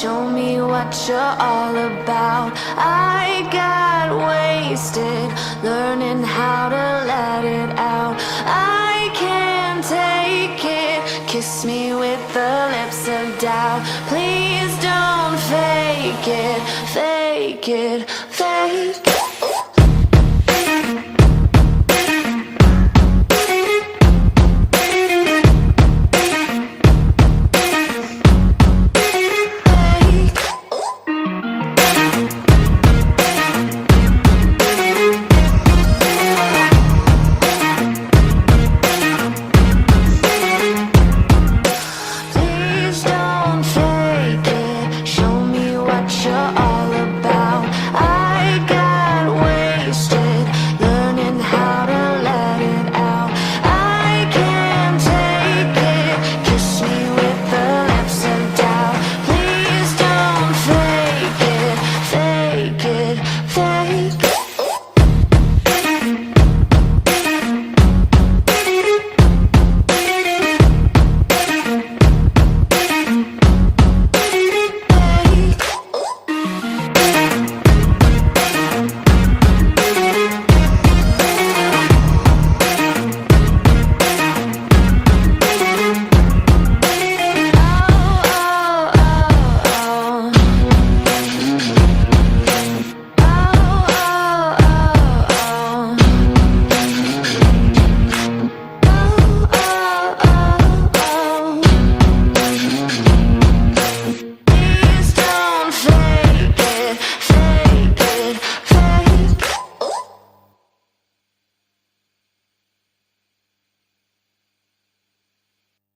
show me what you're all about. I got wasted, learning how to let it out. I can't take it, kiss me with the lips of doubt. Please don't fake it, fake it, fake it.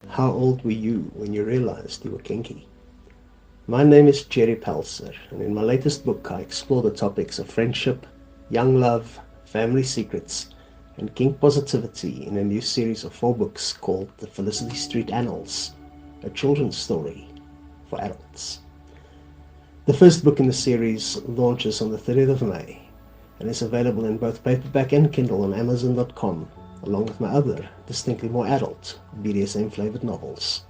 How old were you when you realized you were kinky? My name is Jerry Pelser, and in my latest book I explore the topics of friendship, young love, family secrets, and kink positivity in a new series of 4 books called The Felicity Street Annals, a children's story for adults. The first book in the series launches on the 30th of May and is available in both paperback and Kindle on Amazon.com, along with my other, distinctly more adult, BDSM-flavored novels.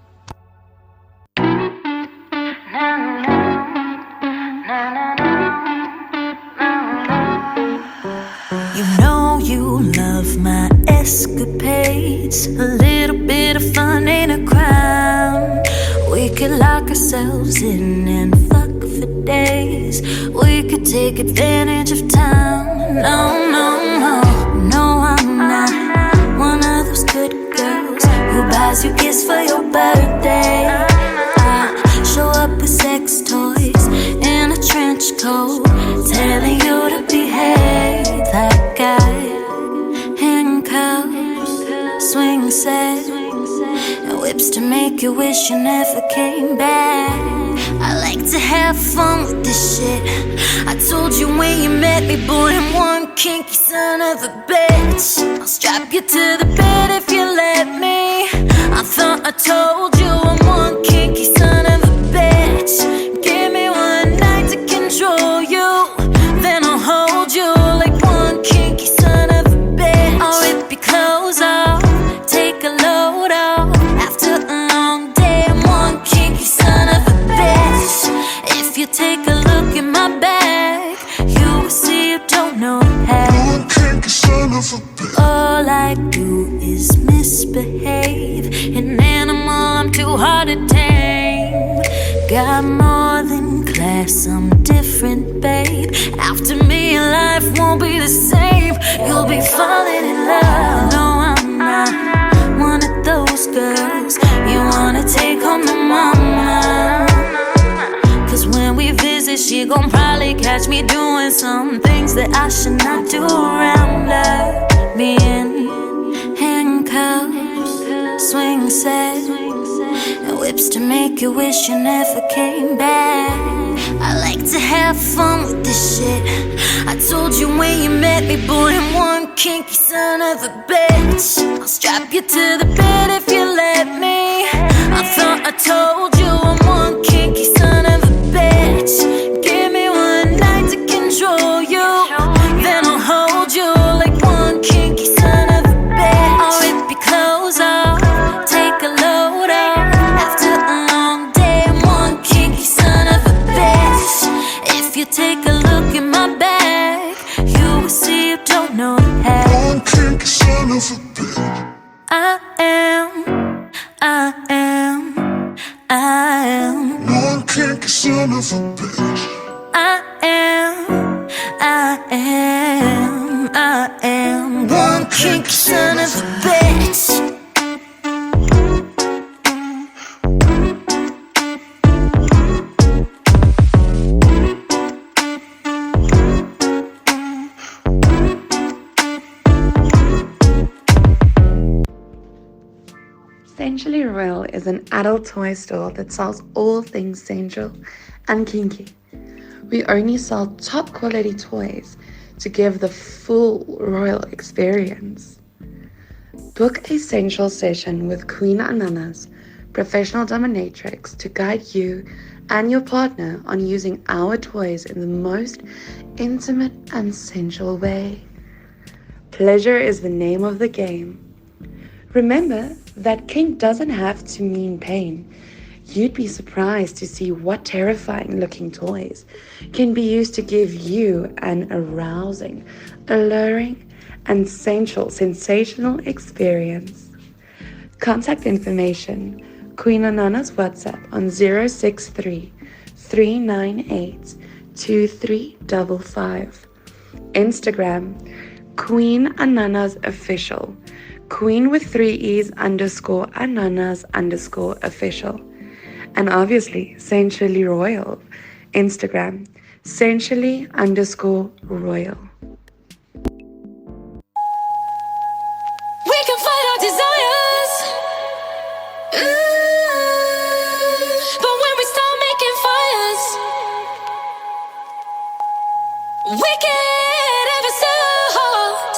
You know you love my escapades. A little bit of fun ain't a crime. We could lock ourselves in and fuck for days. We could take advantage of time. No, no, no. No, I'm not one of those good girls who buys you gifts for your birthday. I show up with sex toys in a trench coat, telling you to behave. That guy, handcuffs, swing set, and whips to make you wish you never came back. I like to have fun with this shit. I told you when you met me, boy, I'm one kinky son of a bitch. I'll strap you to the bed if you let me. I thought I told you I'm one kinky son of a bitch. Give me one night to control you, then I'll hold you like one kinky son of a bitch. I'll rip your clothes off, take a load off. After a long day, I'm one kinky son of a bitch. If you take a look in my bag, you will see you don't know how. One kinky son of a bitch. All I do is misbehave. An animal I'm too hard to tame. Got more than class, I'm different, babe. After me, your life won't be the same. You'll be falling in love. No, I'm not one of those girls you wanna take home to mama. Cause when we visit, she gon' probably catch me doing some things that I should not do around her. Me in handcuffs, swing set, and whips to make you wish you never came back. I like to have fun with this shit. I told you when you met me, boy, I'm one kinky son of a bitch. I'll strap you to the bed if you let me. I thought I told you I'm one kinky son of a bitch. Give me one night to control you, then I'll hold you like one kinky son of a bitch. I'll rip your clothes off, take a load off. After a long day, I'm one kinky son of a of a bitch. I am, I am, I am. One kinky son of a bitch. I am, I am, I am. One kinky son of a bitch. Sensually Royal is an adult toy store that sells all things sensual and kinky. We only sell top quality toys to give the full royal experience. Book a sensual session with Queen Ananas, professional dominatrix, to guide you and your partner on using our toys in the most intimate and sensual way. Pleasure is the name of the game. Remember that kink doesn't have to mean pain. You'd be surprised to see what terrifying looking toys can be used to give you an arousing, alluring, and sensational experience. Contact information: Queen Anana's WhatsApp on 063 398 2355. Instagram: Queen Ananas Official. Queen with 3 E's _ Ananas _ official. And obviously, Sensually Royal. Instagram, Sensually _ Royal. We can fight our desires. But when we start making fires, we get ever so hot.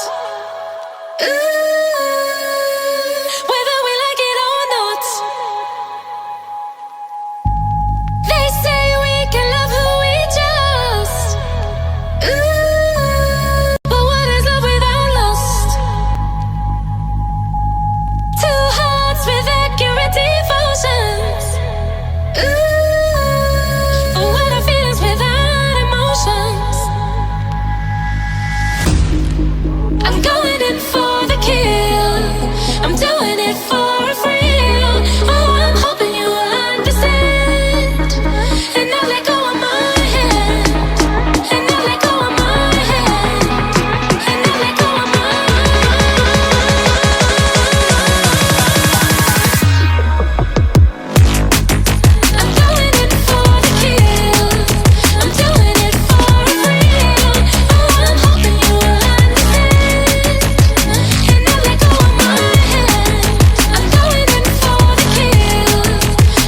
Whether we like it or not. They say we can love who we just. But what is love without lust? Two hearts with accurate devotions. But what are feelings without emotions? I'm going in for the kill. I'm doing it for a thrill. Oh, I'm hoping you will understand. And now let go of my hand. And now let go of my hand. And now let go of my I'm going in for the kill. I'm doing it for a thrill. Oh, I'm hoping you will understand. And now let go of my hand. I'm going in for the kill.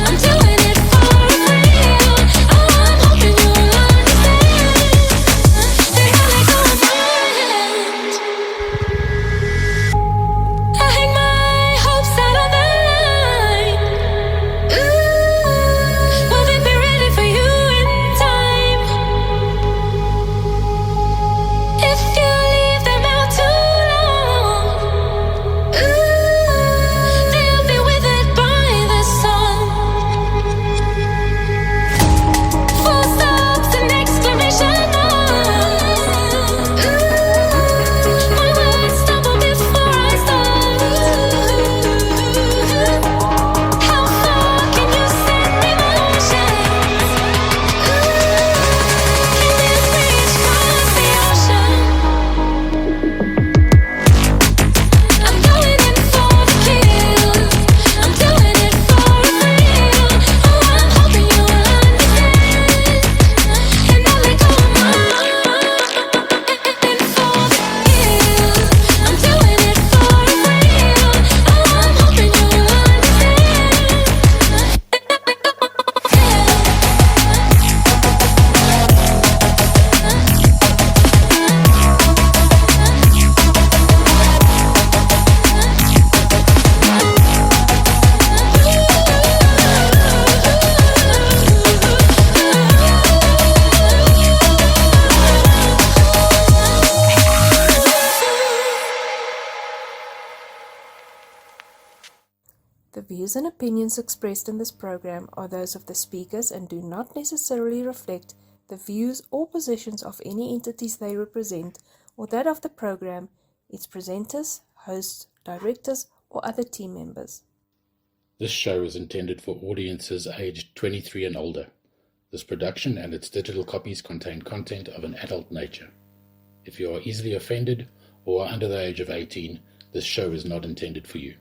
I'm doing it for a thrill. Oh, I'm hoping you will understand. And now let go of my hand. I hang my hopes out on the line. Will they be ready for you in time? If you leave them out too long, they'll be withered by the sun. Full stops and exclamation marks. My words stumble before I start. How far can you send emotions? Can this reach across the ocean? I'm going in for the kill. I'm doing it for a thrill. Oh, I'm hoping you will understand. And now let go of my in for the kill. I'm doing it for a thrill. Oh, I'm hoping you will The views and opinions expressed in this program are those of the speakers and do not necessarily reflect the views or positions of any entities they represent or that of the program, its presenters, hosts, directors, or other team members. This show is intended for audiences aged 23 and older. This production and its digital copies contain content of an adult nature. If you are easily offended or are under the age of 18, this show is not intended for you.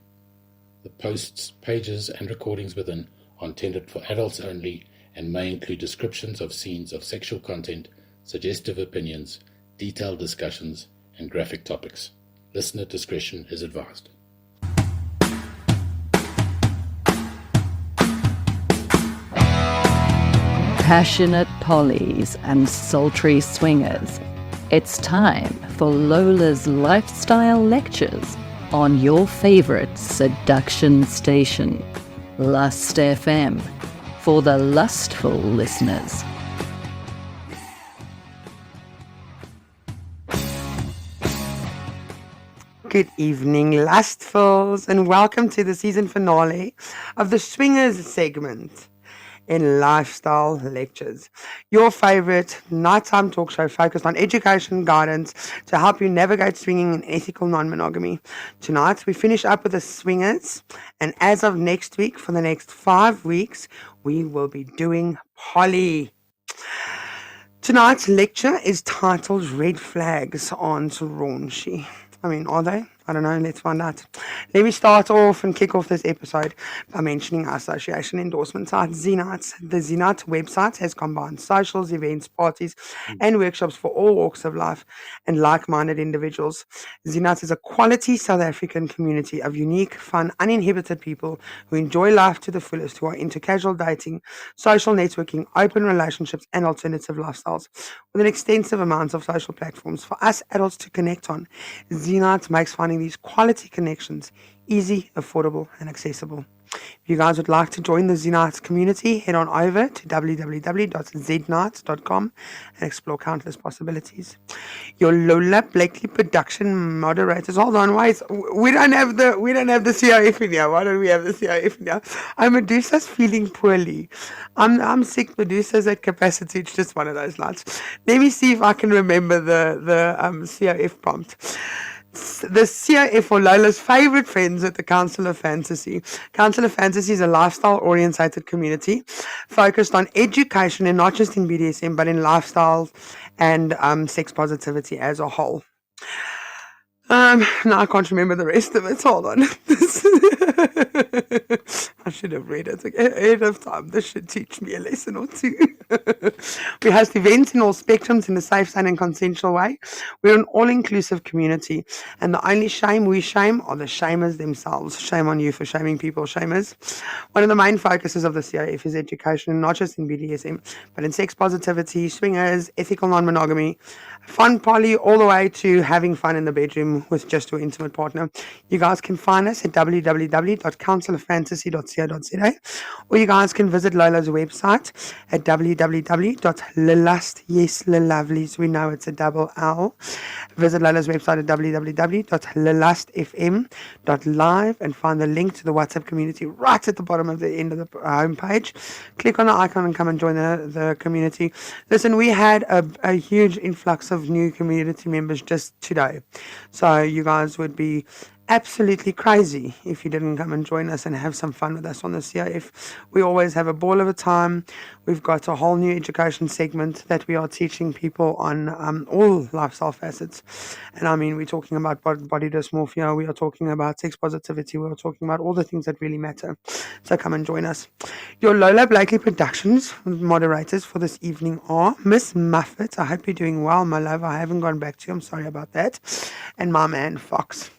The posts, pages, and recordings within are intended for adults only and may include descriptions of scenes of sexual content, suggestive opinions, detailed discussions, and graphic topics. Listener discretion is advised. Passionate pollies and sultry swingers, it's time for Lola's lifestyle lectures on your favorite seduction station, Lust FM, for the lustful listeners. Good evening, lustfuls, and welcome to the season finale of the Swingers segment in Lifestyle Lectures, your favorite nighttime talk show focused on education guidance to help you navigate swinging in ethical non-monogamy. Tonight, we finish up with the Swingers, and as of next week, for the next 5 weeks, we will be doing poly. Tonight's lecture is titled Red Flags Aren't Raunchy. I mean, are they? I don't know. Let's find out. Let me start off and kick off this episode by mentioning our association endorsement site, Zenite. The Zenite website has combined socials, events, parties, and workshops for all walks of life and like-minded individuals. Zenite is a quality South African community of unique, fun, uninhibited people who enjoy life to the fullest, who are into casual dating, social networking, open relationships, and alternative lifestyles. With an extensive amount of social platforms for us adults to connect on, Zenite makes finding these quality connections easy, affordable, and accessible. If you guys would like to join the Zenite community, head on over to www.znight.com and explore countless possibilities. Your Lola Blakely production moderators. Hold on, wait. We don't have the CIF in here. Why don't we have the CIF in here? Medusa's feeling poorly. I'm sick. Medusa's at capacity. It's just one of those nights. Let me see if I can remember the CIF prompt. The CIF, or Lola's favorite friends at the Council of Fantasy. Council of Fantasy is a lifestyle-orientated community focused on education, and not just in BDSM, but in lifestyle and sex positivity as a whole. Now I can't remember the rest of it. Hold on. I should have read it ahead of time. This should teach me a lesson or two. We host events in all spectrums in a safe, sane, and consensual way. We're an all-inclusive community, and the only shame we shame are the shamers themselves. Shame on you for shaming people, shamers. One of the main focuses of the CIF is education, not just in BDSM, but in sex positivity, swingers, ethical non-monogamy, fun poly, all the way to having fun in the bedroom with just your intimate partner. You guys can find us at www.counciloffantasy.co.za, or you guys can visit Lola's website at www.lilust. Yes, Lilovelies, we know it's a double L. Visit Lola's website at www.lilustfm.live and find the link to the WhatsApp community right at the bottom of the end of the homepage. Click on the icon and come and join the community. Listen, we had a huge influx of new community members just today. So you guys would be absolutely crazy if you didn't come and join us and have some fun with us on the CIF. We always have a ball of a time. We've got a whole new education segment that we are teaching people on all lifestyle facets. And I mean, we're talking about body dysmorphia. We are talking about sex positivity. We are talking about all the things that really matter. So come and join us. Your Lola Blakely Productions moderators for this evening are Miss Muffet. I hope you're doing well, my love. I haven't gone back to you. I'm sorry about that. And my man, Fox.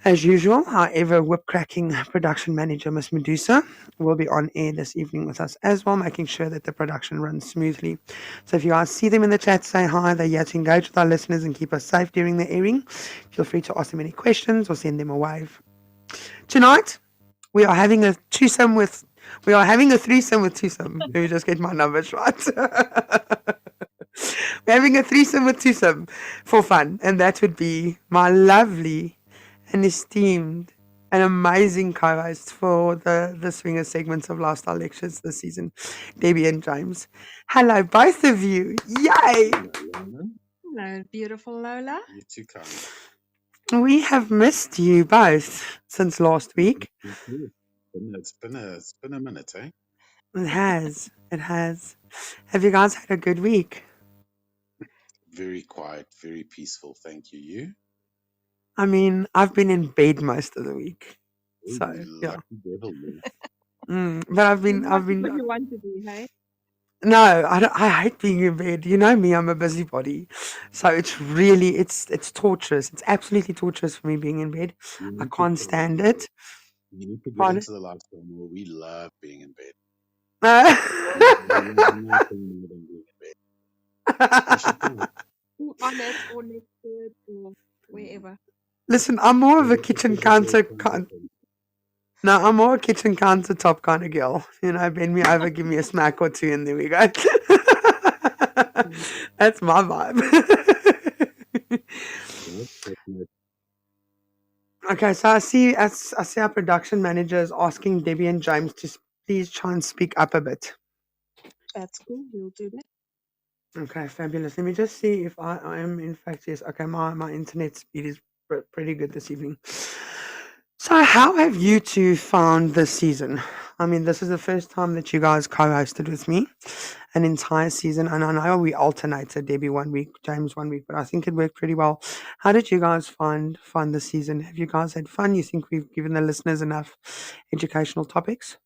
As usual, our ever whip-cracking production manager, Miss Medusa, will be on air this evening with us as well, making sure that the production runs smoothly. So if you guys see them in the chat, say hi. They're here to engage with our listeners and keep us safe during the airing. Feel free to ask them any questions or send them a wave. Tonight, we are having a threesome with twosome. Let me just get my numbers right. We're having a threesome with twosome for fun, and that would be my lovely and esteemed and amazing co-host for the swinger segments of Lifestyle Lectures this season, Debbie and James. Hello, both of you. Yay! Hello, beautiful Lola. You too kind. We have missed you both since last week. It's been a minute, eh? It has. It has. Have you guys had a good week? Very quiet, very peaceful. Thank you. You? I mean, I've been in bed most of the week. Oh, So, you yeah. lucky devil, you. But I've You're been, not what you want to be, hey? no, I hate being in bed. You know me, I'm a busybody. So it's really, it's torturous. It's absolutely torturous for me being in bed. You I need to can't try stand it. it. You need to get Pardon? into the lifestyle more. We love being in bed. Uh, There's nothing more than being in bed. Especially tonight. Or on it, or next to it, or wherever. Listen, I'm more of a There's kitchen a counter different. No, I'm more a kitchen countertop kind of girl. You know, bend me over, give me a smack or two, and there we go. That's my vibe. Okay, so I see our production manager is asking Debbie and James to please try and speak up a bit. That's cool. We'll do that. Okay, fabulous. Let me just see if I am in fact yes. Okay, my internet speed is pretty good this evening. So, how have you two found this season? I mean, this is the first time that you guys co-hosted with me an entire season, and I know we alternated, Debbie 1 week, James 1 week, but I think it worked pretty well. How did you guys find the season? Have you guys had fun? You think we've given the listeners enough educational topics?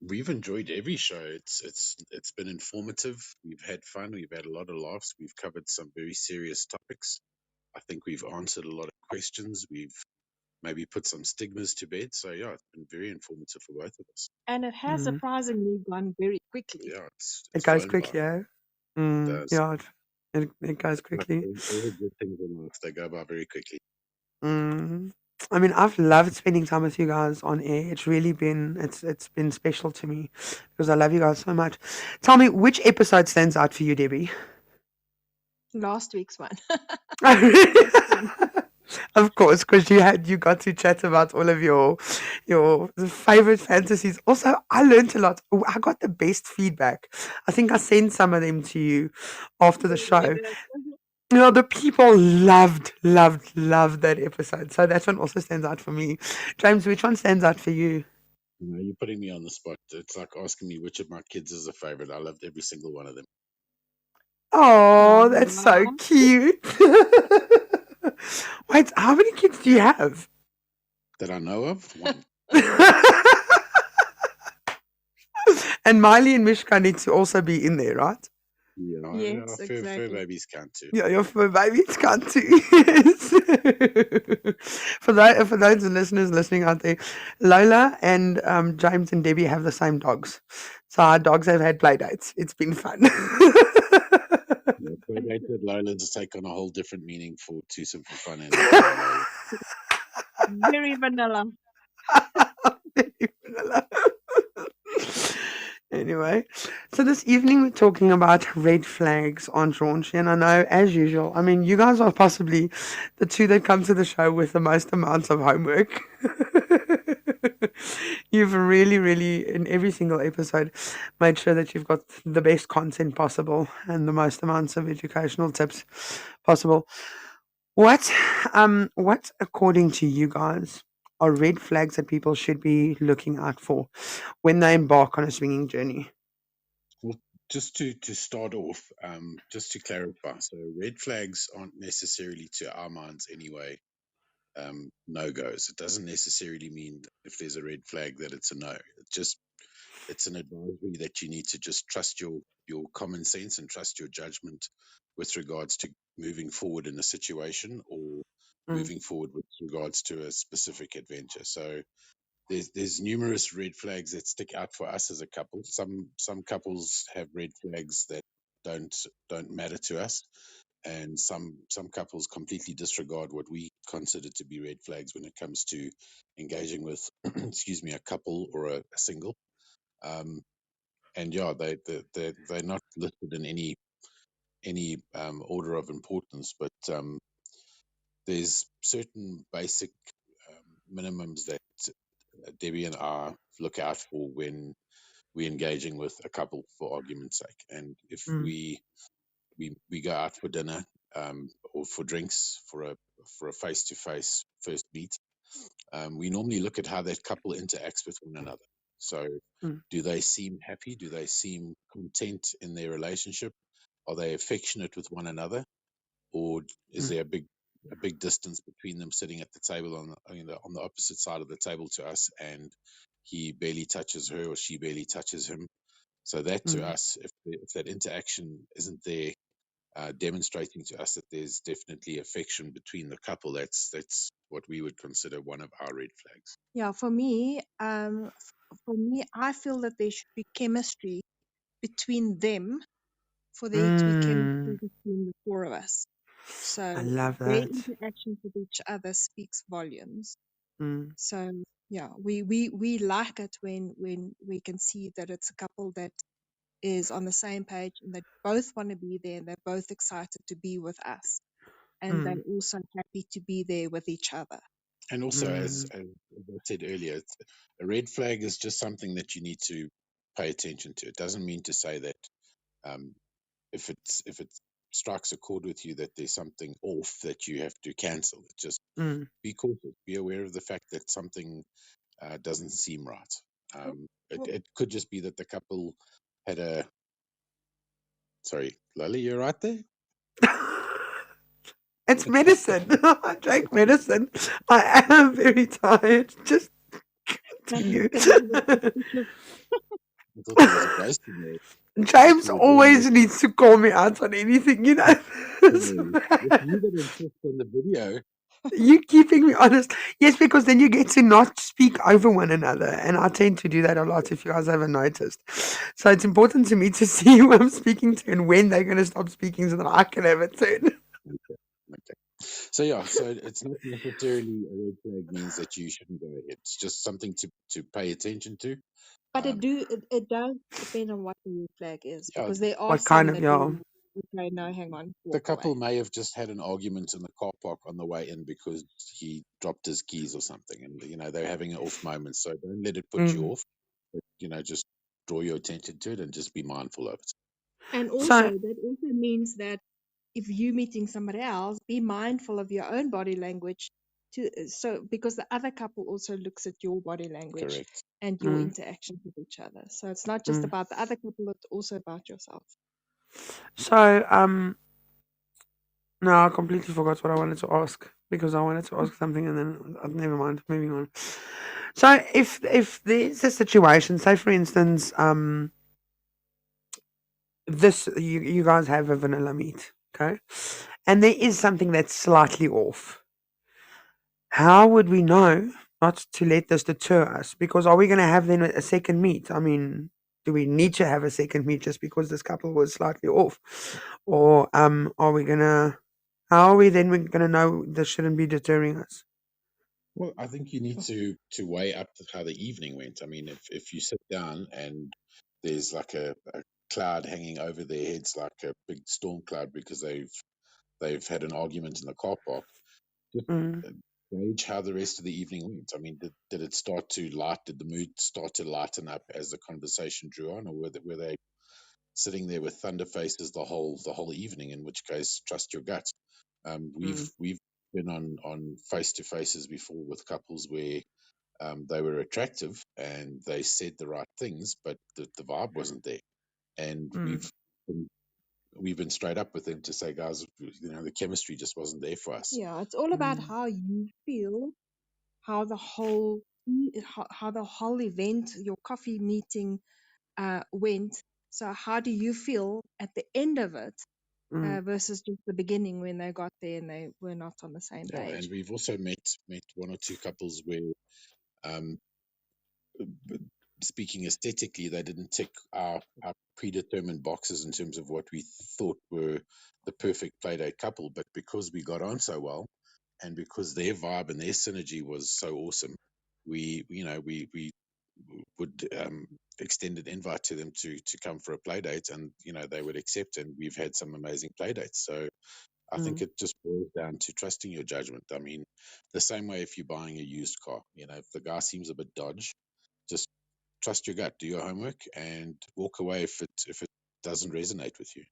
We've enjoyed every show. It's been informative. We've had fun. We've had a lot of laughs. We've covered some very serious topics. I think we've answered a lot of questions. We've maybe put some stigmas to bed. So yeah, it's been very informative for both of us. And it has Mm. surprisingly gone very quickly. Yeah, It it's goes flown by. quickly, eh? It does. Yeah, it goes Like quickly. all the good things in life, they go by very quickly. Mm. I mean, I've loved spending time with you guys on air. It's been special to me because I love you guys so much. Tell me, which episode stands out for you, Debbie? Last week's one. Best one. Of course, because you got to chat about all of your favorite fantasies. Also, I learned a lot. Oh, I got the best feedback. I think I sent some of them to you after the show. You know, the people loved that episode. So that one also stands out for me. James, which one stands out for you? You know, you're putting me on the spot. It's like asking me which of my kids is a favorite. I loved every single one of them Oh, that's so Wow. cute. Wait, how many kids do you have? that I know of. One. And Miley and Mishka need to also be in there, right? Yeah, Yes, fur exactly. babies count too. Yeah, your fur babies can't too. Yes. For those listeners listening out there, Lola and James and Debbie have the same dogs. So our dogs have had play dates. It's been fun. Yeah, predated Lowlands take on a whole different meaning for Too Simple Fun and Lola. Very vanilla. Anyway, so this evening we're talking about red flags on Raunchy, and I know, as usual, I mean, you guys are possibly the two that come to the show with the most amounts of homework. You've really, in every single episode, made sure that you've got the best content possible and the most amounts of educational tips possible. What, according to you guys, are red flags that people should be looking out for when they embark on a swinging journey? Well, just to start off, just to clarify, so red flags aren't necessarily, to our minds anyway, no goes. It doesn't necessarily mean if there's a red flag that it's a no. It's an advisory that you need to just trust your common sense and trust your judgment with regards to moving forward in a situation or Mm, moving forward with regards to a specific adventure. So there's numerous red flags that stick out for us as a couple. Some couples have red flags that don't don't matter to us, and some couples completely disregard what we consider to be red flags when it comes to engaging with excuse me, a couple or a single. And yeah, they're not listed in any order of importance, but there's certain basic minimums that Debbie and I look out for when we're engaging with a couple, for argument's sake. And if mm, we go out for dinner or for drinks for a face to face first meet, we normally look at how that couple interacts with one another. So, Mm. do they seem happy? Do they seem content in their relationship? Are they affectionate with one another, or is Mm. there a big distance between them sitting at the table on the opposite side of the table to us, and he barely touches her or she barely touches him? So that to Mm. us, if that interaction isn't there, demonstrating to us that there's definitely affection between the couple, that's what we would consider one of our red flags. Yeah, for me, I feel that there should be chemistry between them for there to be chemistry Mm. between the four of us. So I love their that. interaction with each other speaks volumes. Mm. So yeah, we like it when we can see that it's a couple that is on the same page and they both want to be there and they're both excited to be with us and they're Mm. also happy to be there with each other. And also, Mm. as I said earlier, a red flag is just something that you need to pay attention to. It doesn't mean to say that um, if it strikes a chord with you that there's something off that you have to cancel. Just Mm. be cautious. Be aware of the fact that something doesn't seem right. It could just be that the couple had a. Sorry, Lola, you're right there. It's medicine. I take medicine. I am very tired. Just That continue. that was a suspicious. I thought there was a ghost in there. I thought James you were doing this. always needs to call me out on anything, you know. It's Sorry, it's bad. you that insists on the video. You keeping me honest. Yes, because then you get to not speak over one another. And I tend to do that a lot if you guys haven't noticed. So it's important to me to see who I'm speaking to and when they're going to stop speaking so that I can have a turn. Okay. Okay. So yeah, so it's not necessarily a red flag means that you shouldn't go ahead. It's just something to pay attention to. But Um, it does depend on what the red flag is yeah, because there are What kind some of, that we y'all? like, okay, no, hang on, the walk couple away. may have just had an argument in the car park on the way in because he dropped his keys or something, and they're having an off moment. So don't let it put you Mm. off. But, just draw your attention to it and just be mindful of it. And also So, that also means that if you're meeting somebody else, be mindful of your own body language so because the other couple also looks at your body language Correct. and your mm, interactions with each other. So it's not just mm. about the other couple, it's also about yourself. So, no, I completely forgot what I wanted to ask because I wanted to ask something and then never mind. Moving on. So, if there's a situation, say for instance, this you guys have a vanilla meat, okay, and there is something that's slightly off. How would we know not to let this deter us? Because are we going to have then a second meet? I mean, do we need to have a second meet just because this couple was slightly off, or are we gonna? How are we then gonna know this shouldn't be deterring us? Well, I think you need to weigh up how the evening went. I mean, if you sit down and there's like a cloud hanging over their heads, like a big storm cloud, because they've had an argument in the car park, just Mm, uh, gauge how the rest of the evening went. I mean, did it start to light? Did the mood start to lighten up as the conversation drew on, or were they sitting there with thunder faces the whole evening? In which case, trust your gut. mm, We've been on face to faces before with couples where they were attractive and they said the right things, but the vibe wasn't there. And mm, been, we've been straight up with them to say, guys, the chemistry just wasn't there for us. Yeah, it's all about mm, how you feel, how the whole how the whole event, your coffee meeting went. So how do you feel at the end of it mm, versus just the beginning when they got there and they were not on the same Yeah, and page? we've also met one or two couples where, um, speaking aesthetically, they didn't tick our predetermined boxes in terms of what we thought were the perfect playdate couple. But because we got on so well, and because their vibe and their synergy was so awesome, we would extend an invite to them to come for a play date, and they would accept, and we've had some amazing play dates. So I think mm, it just boils down to trusting your judgment. I mean, the same way if you're buying a used car, if the guy seems a bit dodge, just trust your gut, do your homework, and walk away if it doesn't resonate with you.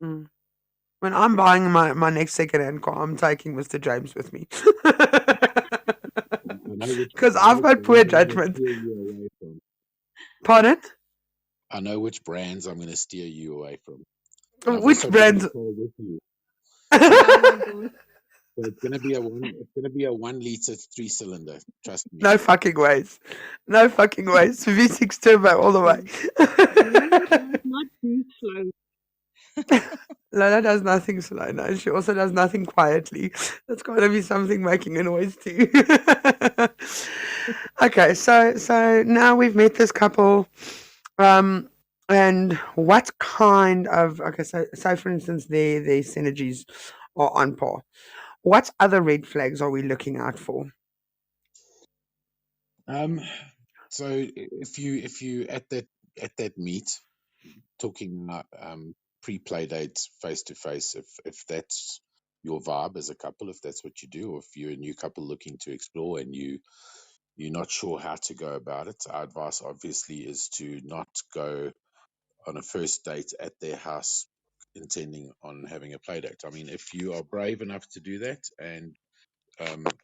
mm. When I'm buying my next second-hand car, I'm taking Mr. James with me. Because I know I've which got poor brands I'm going to judgment. steer you away from. Pardon? I know which brands I'm going to steer you away from. And I've Which also brought brands? a car with you. Oh my god. So it's going to be a 1 liter 3-cylinder. Trust me. No fucking ways. No fucking ways. V6 turbo all the way. Lola does not do slow. Lola does nothing slow. No, she also does nothing quietly. That's got to be something making a noise too. Okay, so now we've met this couple. And what kind of so for instance their synergies are on par. What other red flags are we looking out for? So if you at that meet talking pre-play dates face to face, if that's your vibe as a couple, if that's what you do, or if you're a new couple looking to explore and you're not sure how to go about it, our advice obviously is to not go on a first date at their house intending on having a play date. I mean, if you are brave enough to do that, and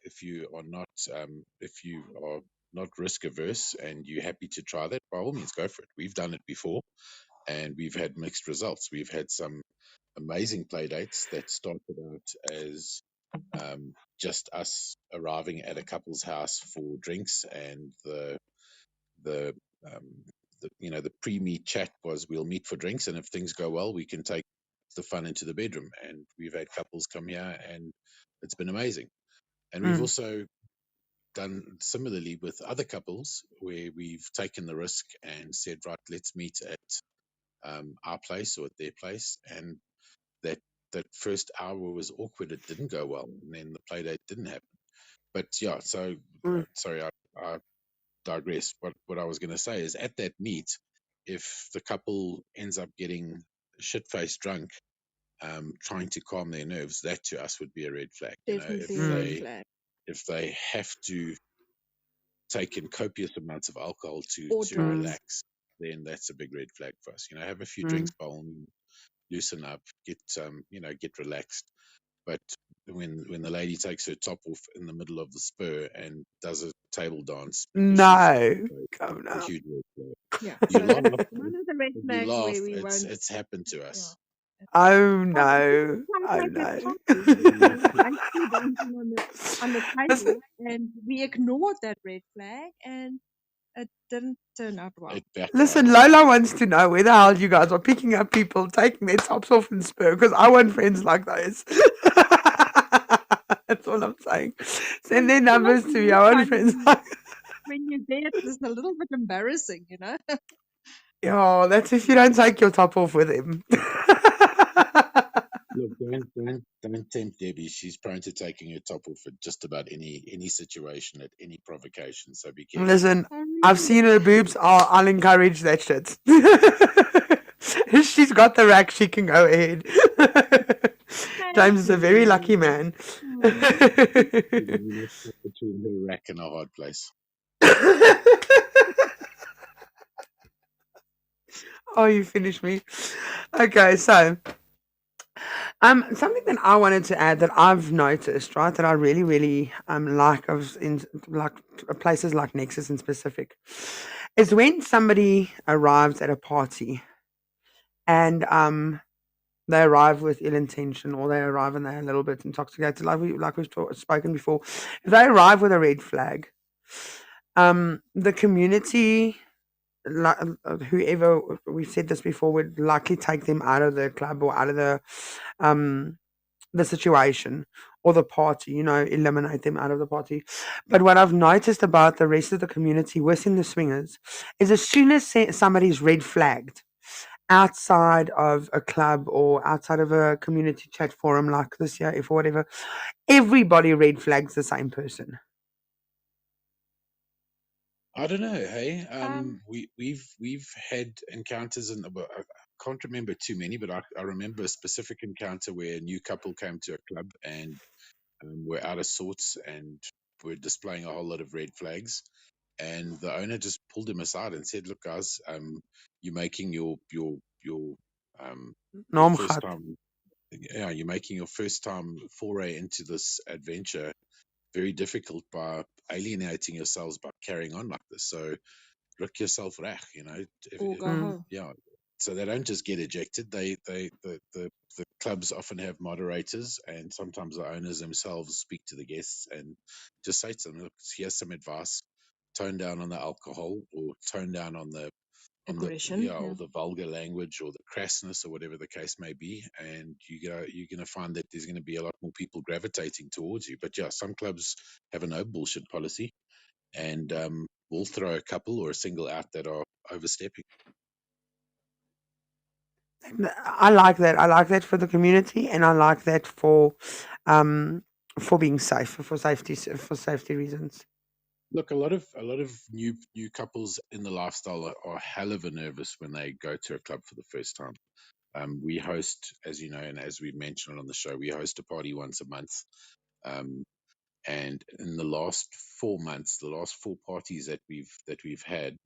if you are not risk averse and you're happy to try that, by all means go for it. We've done it before and we've had mixed results. We've had some amazing play dates that started out as just us arriving at a couple's house for drinks, and the um, the pre-meet chat was we'll meet for drinks, and if things go well, we can take the fun into the bedroom. And we've had couples come here, and it's been amazing. And we've Mm, also done similarly with other couples where we've taken the risk and said, right, let's meet at our place or at their place, and that that first hour was awkward. It didn't go well, and then the play date didn't happen. But yeah, so mm, sorry, I digress. What I was going to say is at that meet, if the couple ends up getting shit-faced drunk, trying to calm their nerves, that to us would be a red flag. You know, Definitely a red flag. if they have to take in copious amounts of alcohol Or to drugs. mm, relax, then that's a big red flag for us. You know, have a few mm. drinks, by all means, loosen up, get relaxed. But when the lady takes her top off in the middle of the spur and does a table dance because she's No, come a now. huge red flag. Yeah. You So laugh, that's one of the red you flags laugh. where we It's won't. it's happened to Yeah. us. Oh But if no, it comes oh like a no. topic, we were actually dancing on the Listen, table, and we ignored that red flag, and it didn't turn out well. It backfired listen, on us. Lola wants to know where the hell you guys are picking up people taking their tops off in spur because I want friends like those. That's all I'm saying. Send Well, their some of numbers to me. more I want fun friends like. when you're there. It's just a little bit embarrassing, Yeah, that's if you don't take your top off with him. Look, don't tempt Debbie. She's prone to taking her top off at just about any situation at any provocation. So be careful. Listen, Oh, I've seen really? her boobs. I'll encourage that shit. She's got the rack. She can go ahead. Thank James is a very you. lucky man. Oh. Between her rack and a hard place. Oh, you finished me. Okay, so something that I wanted to add that I've noticed, right, that I really, really like of in like places like Nexus in specific, is when somebody arrives at a party and they arrive with ill intention or they arrive and they're a little bit intoxicated, like we've spoken before. If they arrive with a red flag, the community, like whoever we've said this before, would likely take them out of the club or out of um the situation or the party, eliminate them out of the party. But what I've noticed about the rest of the community within the swingers is as soon as somebody's red flagged outside of a club or outside of a community chat forum like this year, if or whatever, everybody red flags the same person. I don't know. Hey, Um, we've had encounters, and I can't remember too many, but I remember a specific encounter where a new couple came to a club and were out of sorts and were displaying a whole lot of red flags. And the owner just pulled him aside and said, "Look, guys, you're making your Naam first gehad. time you're making your first time foray into this adventure very difficult by alienating yourselves by carrying on like this. So look yourself reg, Or go Mm, home. yeah. So they don't just get ejected. The clubs often have moderators, and sometimes the owners themselves speak to the guests and just say to them, "Look, here's some advice: tone down on the alcohol, or tone down on the Aggression. or Yeah. the vulgar language or the crassness or whatever the case may be." And you're going to find that there's going to be a lot more people gravitating towards you. But yeah, some clubs have a no bullshit policy, and we'll throw a couple or a single out that are overstepping. I like that. I like that for the community, and I like that um, for being safe, for safety reasons. Look, a lot of new couples in the lifestyle are hell of a nervous when they go to a club for the first time. We host, as you know, and as we mentioned on the show, we host a party once a month. Um, and in the last 4 months, the last four parties that we've had,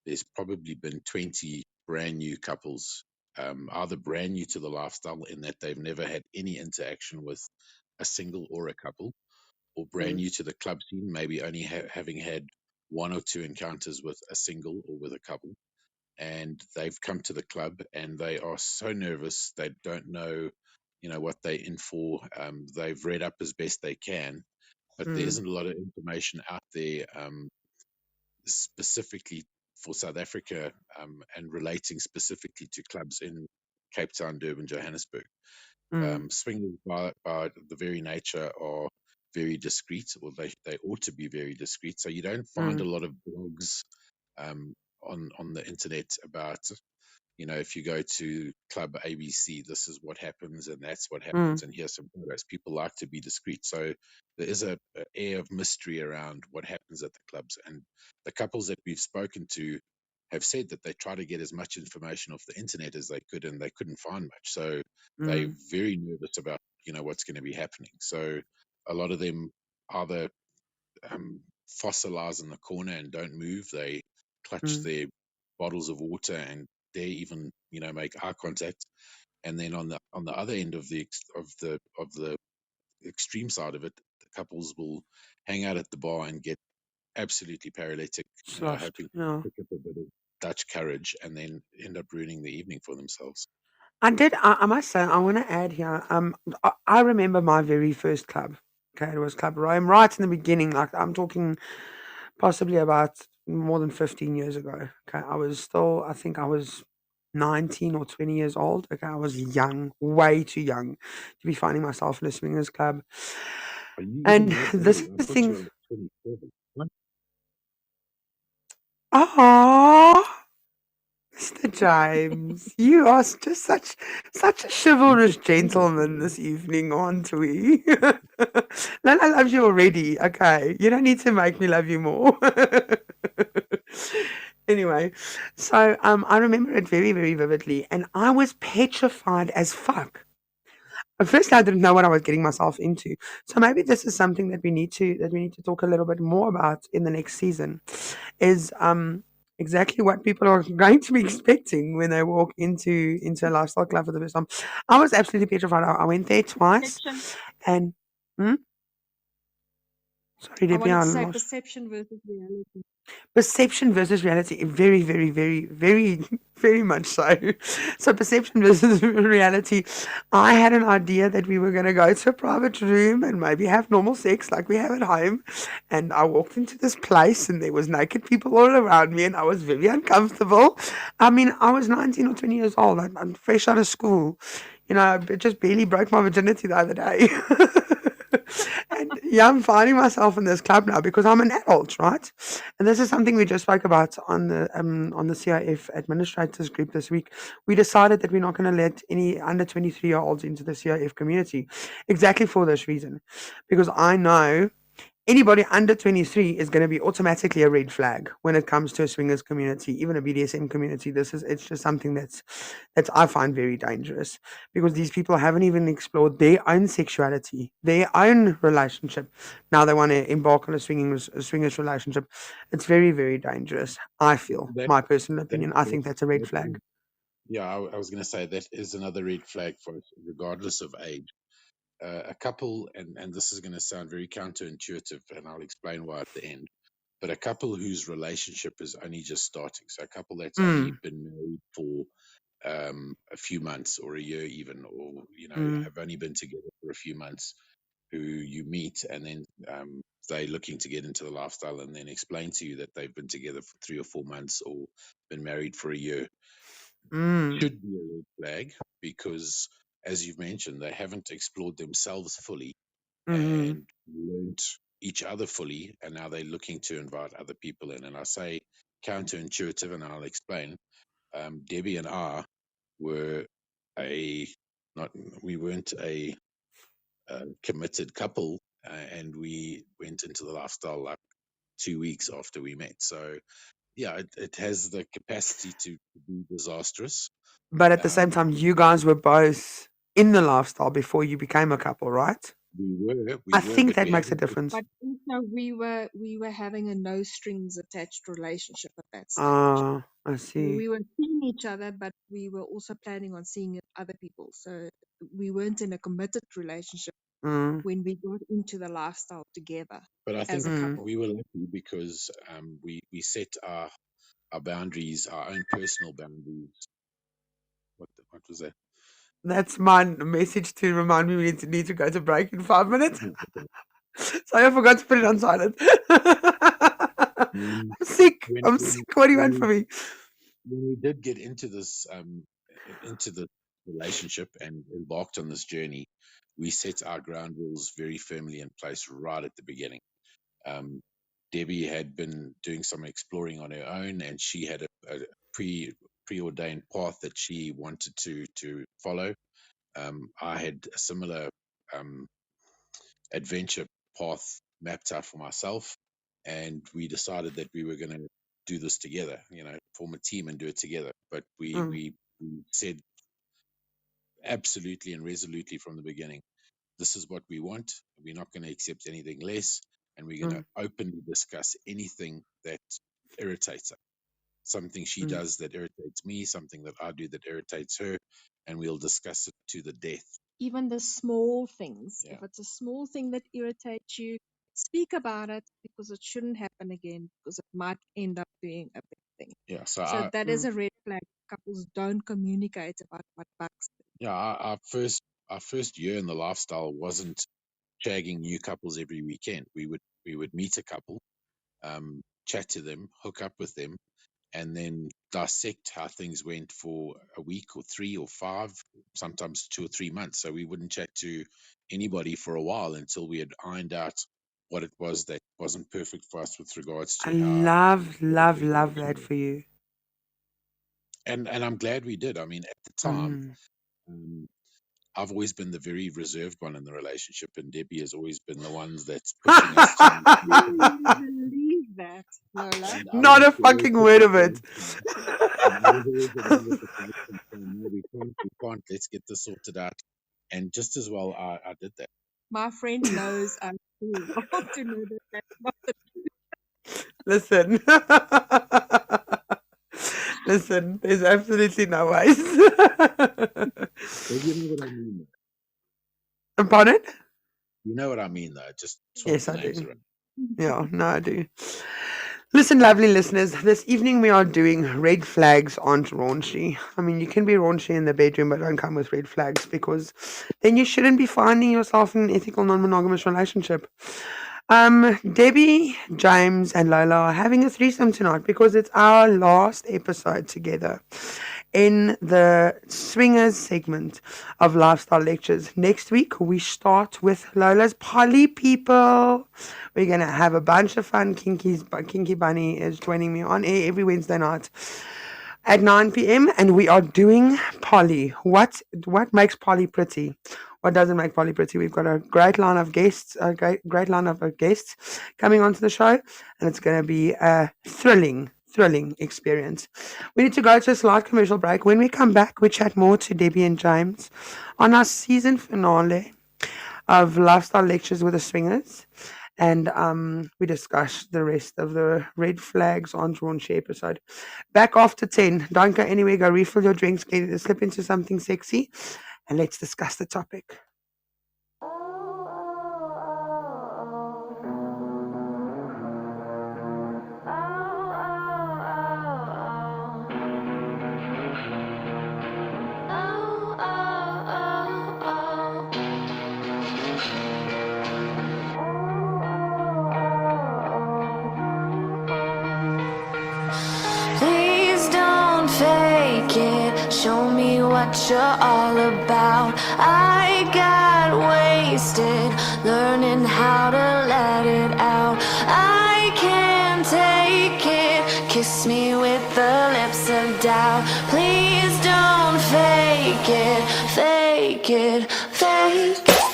there's probably been 20 brand new couples, either brand new to the lifestyle in that they've never had any interaction with a single or a couple, or brand Mm, new to the club scene, maybe only having had one or two encounters with a single or with a couple. And they've come to the club and they are so nervous. They don't know, what they're in for. They've read up as best they can, but there mm, isn't a lot of information out there, specifically for South Africa, and relating specifically to clubs in Cape Town, Durban, Johannesburg. mm, Swingers, by the very nature, are very discreet, or they ought to be very discreet. So you don't find a mm, lot of blogs on the internet about, if you go to Club ABC, this is what happens and that's what happens, mm, and here's some photos. People like to be discreet. So there is a air of mystery around what happens at the clubs. And the couples that we've spoken to have said that they try to get as much information off the internet as they could, and they couldn't find much. So they're mm, very nervous about, what's going to be happening. So a lot of them either fossilize in the corner and don't move. They clutch mm. their bottles of water and dare even, make eye contact. And then on the other end of the extreme side of it, the couples will hang out at the bar and get absolutely paralytic, Sloshed. hoping to Yeah. pick up a bit of Dutch courage, and then end up ruining the evening for themselves. I must say, I want to add here. I remember my very first club. Okay, it was Club Rome, right in the beginning. Like I'm talking, possibly about more than 15 years ago. Okay, I think I was 19 or 20 years old. Okay, I was young, way too young to be finding myself in a swingers club. Are you even And that this old? is I the thought you thing. were like 27. What? Ah. Mr. James, you are just such a You chivalrous could see that, gentleman this evening, aren't we? Lola loves you already. Okay, you don't need to make me love you more. Anyway, so I remember it very, very vividly, and I was petrified as fuck. At first, I didn't know what I was getting myself into. So maybe this is something that we need to talk a little bit more about in the next season. Is exactly what people are going to be expecting when they walk into a lifestyle club for the first time. I was absolutely petrified. I went there twice, Perception. and hmm? Sorry, I Debbie, wanted I to say lost. perception versus reality. Perception versus reality. Very, very, very, very, very much so. So perception versus reality. I had an idea that we were going to go to a private room and maybe have normal sex like we have at home. And I walked into this place and there was naked people all around me and I was very uncomfortable. I mean, I was 19 or 20 years old. I'm fresh out of school. I just barely broke my virginity the other day. And yeah, I'm finding myself in this club now because I'm an adult, right? And this is something we just spoke about on the CIF administrators group this week. We decided that we're not going to let any under 23-year-olds into the CIF community, exactly for this reason, because I know anybody under 23 is going to be automatically a red flag when it comes to a swingers community, even a BDSM community. It's just something that's I find very dangerous because these people haven't even explored their own sexuality, their own relationship. Now they want to embark on a swingers relationship. It's very, very dangerous. I feel, That my personal that opinion, I that think that's a red that flag. Yeah, I was going to say that is another red flag for us, regardless of age. A couple, and this is going to sound very counterintuitive, and I'll explain why at the end. But a couple whose relationship is only just starting, so a couple that's only Mm, been married for a few months or a year, even, or mm, have only been together for a few months, who you meet, and then they're looking to get into the lifestyle, and then explain to you that they've been together for 3 or 4 months or been married for a year, mm, should be a red flag, because, as you've mentioned, they haven't explored themselves fully mm. and learned each other fully, and now they're looking to invite other people in. And I say counterintuitive, and I'll explain. Debbie and I were a not we weren't a committed couple, and we went into the lifestyle like 2 weeks after we met. So yeah, it has the capacity to be disastrous. But at the same Um, time, you guys were both in the lifestyle before you became a couple, right? we I were, think but that we makes a haven't. difference. But also we were having a no strings attached relationship at that stage. Ah, I So see. we were seeing each other, but we were also planning on seeing other people. So we weren't in a committed relationship Mm, when we got into the lifestyle together But I as think a mm. couple. we were lucky because we set our boundaries, our own personal boundaries. What was that? That's my message to remind me we need to go to break in 5 minutes. Oh, okay. Sorry, I forgot to put it on silent. Um, I'm sick. when I'm when sick. What do you when want we from me? when we did get into the relationship and embarked on this journey, we set our ground rules very firmly in place right at the beginning. Um, Debbie had been doing some exploring on her own, and she had a preordained path that she wanted to follow. I had a similar um, adventure path mapped out for myself, and we decided that we were going to do this together. Form a team and do it together. But we Mm, we, we said absolutely and resolutely from the beginning, this is what we want. We're not going to accept anything less, and we're going mm, to openly discuss anything that irritates us. Something she mm. does that irritates me, something that I do that irritates her, and we'll discuss it to the death. Even the small things. Yeah, If it's a small thing that irritates you, speak about it because it shouldn't happen again because it might end up being a big thing. yeah. So So I, that is Mm. a red flag. Couples don't communicate about what bugs them. yeah, our first year in the lifestyle wasn't shagging new couples every weekend. We would meet a couple, chat to them, hook up with them, and then dissect how things went for a week or 3 or 5, sometimes 2 or 3 months. So we wouldn't chat to anybody for a while until we had ironed out what it was that wasn't perfect for us with regards I to how love, love, the love interaction that was. for you. And I'm glad we did. I mean, at the time, Mm. um, I've always been the very reserved one in the relationship, and Debbie has always been the ones that's pushing us to do Can things. you believe that, Lola? And I Not was a the always fucking put word the of it. first one. And I was always the one with the fight and saying, no, we can't, let's get this sorted out. And just as well, I did that. My friend knows us too well to know that that's not the Listen. Listen, there's absolutely no ways. But you know what I mean, though. Pardon? You know what I mean, though. Just swap Yes, the I names do. around. Yeah, no, I do. Listen, lovely listeners, this evening we are doing red flags aren't raunchy. I mean, you can be raunchy in the bedroom, but don't come with red flags because then you shouldn't be finding yourself in an ethical, non monogamous relationship. Debbie, James, and Lola are having a threesome tonight because it's our last episode together in the swingers segment of lifestyle lectures. Next week, we start with Lola's poly people. We're going to have a bunch of fun. Kinky Bunny is joining me on air every Wednesday night at 9 p.m. and we are doing Polly. What makes Polly pretty? What doesn't make Polly pretty? We've got a great line of guests, a great line of guests coming onto the show, and it's going to be a thrilling experience. We need to go to a slight commercial break. When we come back, we chat more to Debbie and James on our season finale of Lifestyle Lectures with the Swingers. and we discussed the rest of the red flags on Raunchy episode. Back after 10. Don't go anywhere. Go refill your drinks, slip into something sexy, and let's discuss the topic. Please don't fake it. Show me what you're all about. I got wasted learning how to let it out. I can't take it. Kiss me with the lips of doubt. Please don't fake it, fake it, fake it.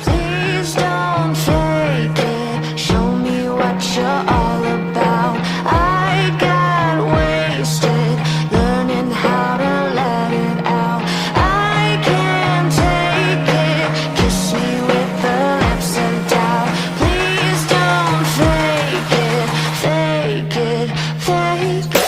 Please don't fake it. Show me what you're all about. I got wasted learning how to let it out. I can't take it. Kiss me with the lips of doubt. Please don't fake it, fake it, fake it.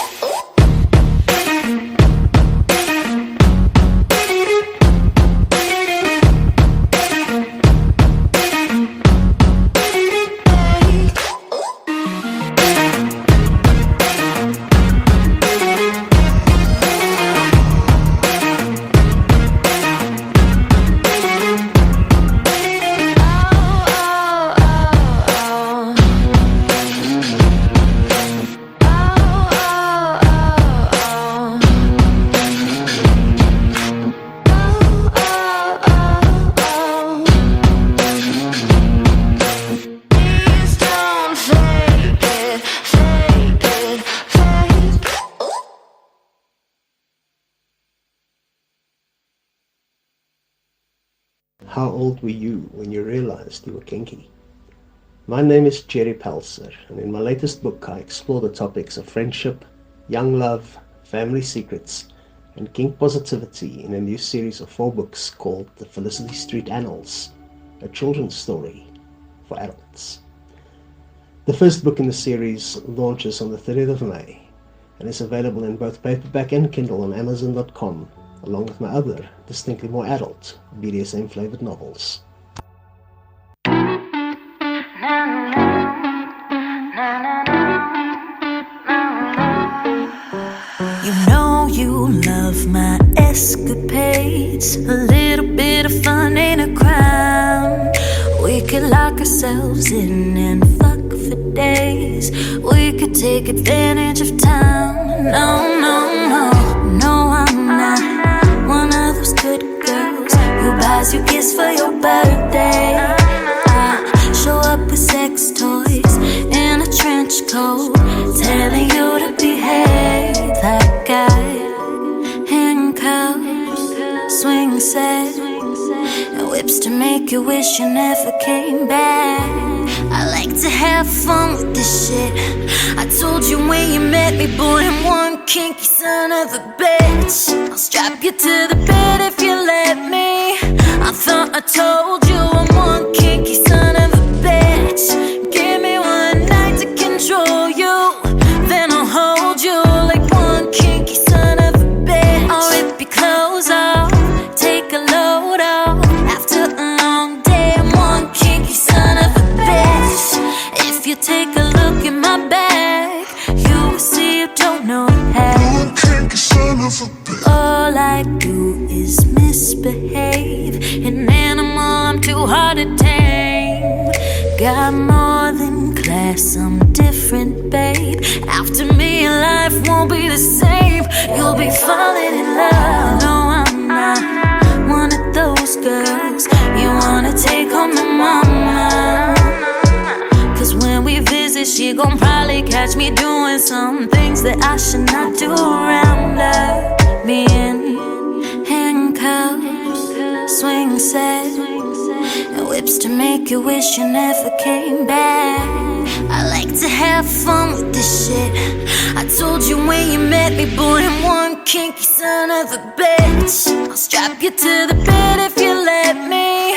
Please don't fake it, fake it, fake it. How old were you when you realized you were kinky? My name is Jerry Pelser, and in my latest book I explore the topics of friendship, young love, family secrets, and kink positivity in a new series of 4 books called The Felicity Street Annals, a children's story for adults. The first book in the series launches on the 30th of May and is available in both paperback and Kindle on Amazon.com, along with my other, distinctly more adult, BDSM-flavored novels. You know you love my escapades. A little bit of fun ain't a crime. We could lock ourselves in and fuck for days. We could take advantage of time. No, no, no. No, I'm not one of those good girls who buys you gifts for your birthday. I show up with sex toys in a trench coat, telling you to behave. That guy, handcuffs, swing set, and whips to make you wish you never came back. I like to have fun with this shit. I told you when you met me, boy, I'm one kinky son of a bitch. I'll strap you to the bed if you let me. I thought I told you I'm one kinky son of a bitch. Give me one night to control you, then I'll hold you like one kinky son of a bitch. I'll rip your clothes off, take a load off. After a long day, I'm one kinky son of a bitch. If you take a look in my bag, you will see you don't know half. All I do is misbehave. An animal I'm too hard to tame. Got more than class, I'm different, babe. After me, your life won't be the same. You'll be falling in love. No, I'm not one of those girls you wanna take home to mama. 'Cause when we visit, she gon' probably catch me doing some things that I should not do around her. Me in handcuffs, swing set, and whips to make you wish you never came back. I like to have fun with this shit. I told you when you met me, boy, I'm one kinky son of a bitch. I'll strap you to the bed if you let me.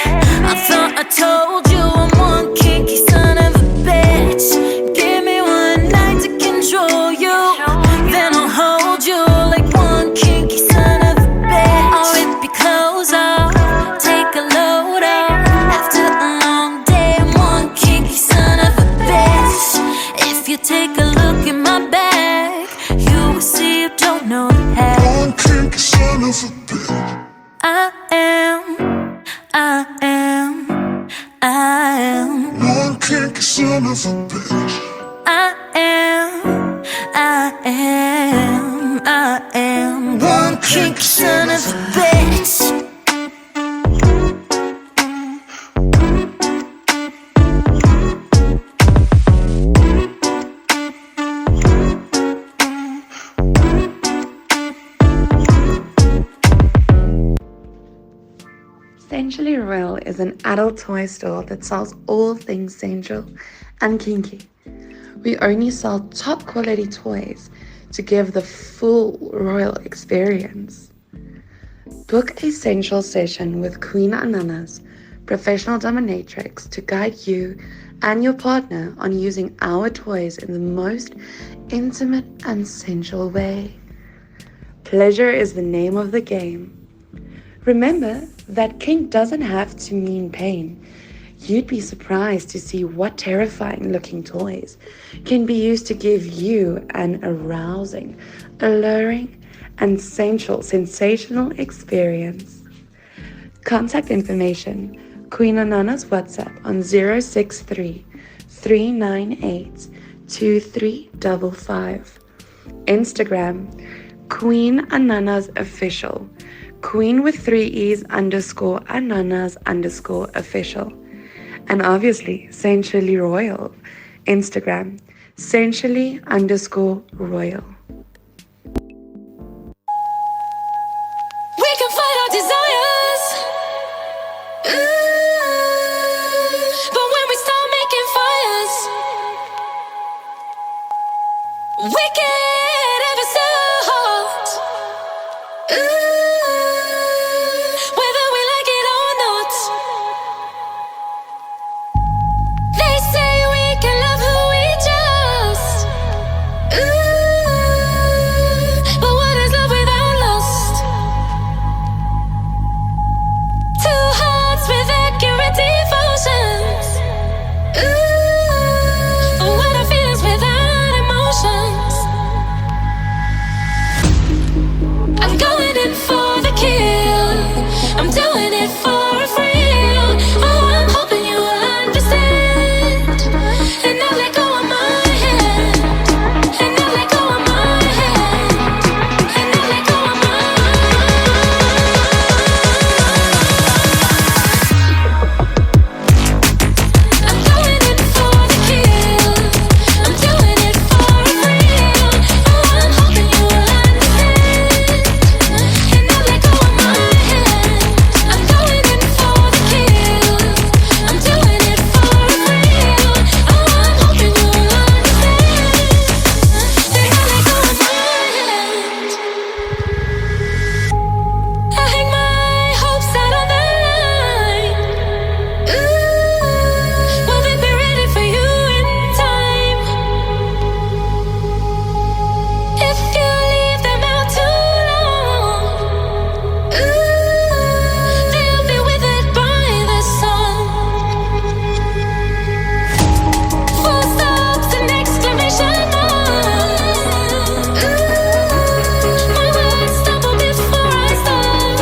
I thought I told you I'm one kinky son of a bitch. Give me one night to control you, then I'll hold you like one kinky son of a bitch. I'll rip your clothes off, take a load off. After a long day, I'm one kinky son of a bitch. If you take a look in my bag, you will see you don't know that. One kinky son of a bitch. I am One kinky son of a bitch. I am one kinky son of a bitch. Sensually Royal is an adult toy store that sells all things sensual and kinky. We only sell top quality toys to give the full royal experience. Book a sensual session with Queen Ananas, professional dominatrix, to guide you and your partner on using our toys in the most intimate and sensual way. Pleasure is the name of the game. Remember that kink doesn't have to mean pain. You'd be surprised to see what terrifying looking toys can be used to give you an arousing, alluring, and sensational experience. Contact information: Queen Anana's WhatsApp on 063 398 2355. Instagram, Queen Ananas Official. Queen with 3 E's _ Ananas _ official. And obviously, Sensually Royal. Instagram, Sensually _ Royal. We can fight our desires, but when we start making fires, we get ever so hot. Whether we like it or not. They say we can love who we just. But what is love without lust? Two hearts with accurate devotions. What I feel is without emotions. I'm going in for the kill. I'm doing it for a thrill. Oh, I'm hoping you will understand. And now let go of my hand. And now let go of my hand. And now let go of my I'm going in for the kill. I'm doing it for a thrill. Oh, I'm hoping you will understand. And now let go of my hand. I'm going in for the kill. I'm doing it for a thrill. Oh, I'm hoping you will understand. And now let go of my hand. I hang my hopes out on the line. Will they be ready for you in time? If you leave them out too long, they'll be withered by the sun. Full stops and exclamation marks. My words stumble before I start.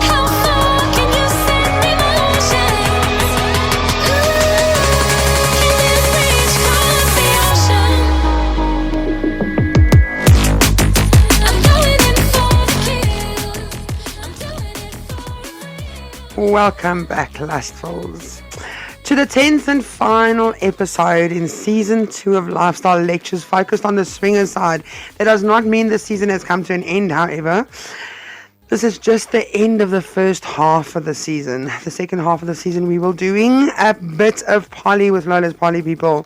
How far can you send emotions? Can this reach across the ocean? I'm going in for the kill. I'm doing it for a Welcome back, lustfuls. to the 10th and final episode in season 2 of Lifestyle Lectures focused on the swinger side. That does not mean the season has come to an end, however. This is just the end of the first half of the season. The second half of the season, we will doing a bit of Polly with Lola's Polly people.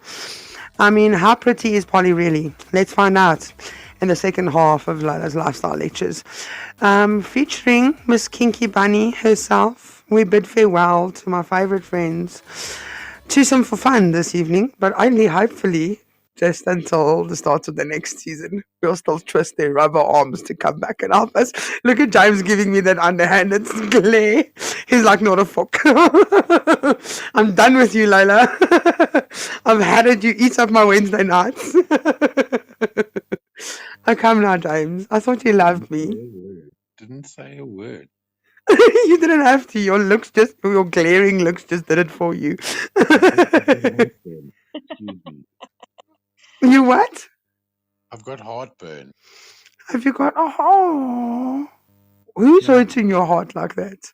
I mean, how pretty is Polly really? Let's find out in the second half of Lola's Lifestyle Lectures. Featuring Miss Kinky Bunny herself. We bid farewell to my favorite friends. Twosome for fun this evening, but only hopefully just until the start of the next season. We'll still twist their rubber arms to come back and help us. Look at James giving me that underhanded glare. He's like, not a fuck. I'm done with you, Lola. I've had it. You eat up my Wednesday nights. Oh, come now, James. I thought you loved me. Didn't say a word. You didn't have to. Your glaring looks just did it for you. You what? I've got heartburn. Have you got? Oh, who's hurting your heart like that?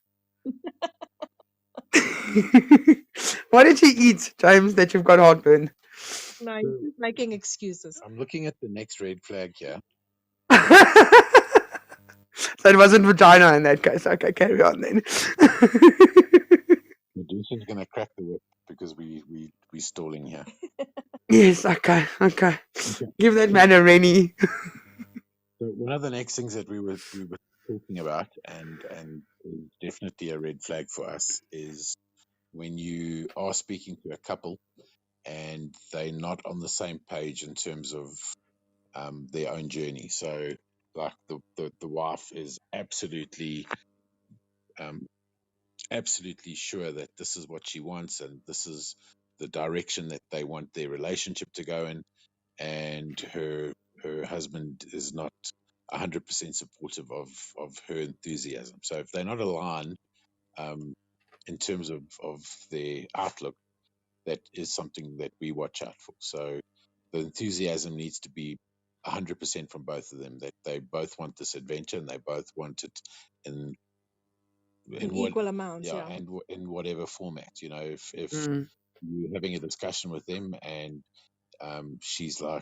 What did you eat, James, that you've got heartburn? No, he's just making excuses. I'm looking at the next red flag here. So it wasn't vagina in that case. Okay, carry on then. Medusa's gonna crack the whip because we stalling here. Yes, okay. Give that man a Rennie. So one of the next things that we were talking about, and is definitely a red flag for us, is when you are speaking to a couple and they're not on the same page in terms of their own journey. So, like the wife is absolutely sure that this is what she wants and this is the direction that they want their relationship to go in, and her husband is not 100% supportive of her enthusiasm. So if they're not aligned in terms of their outlook, that is something that we watch out for. So the enthusiasm needs to be 100% from both of them, that they both want this adventure and they both want it in Equal amounts, yeah. and in whatever format. You know, if you're having a discussion with them and she's like,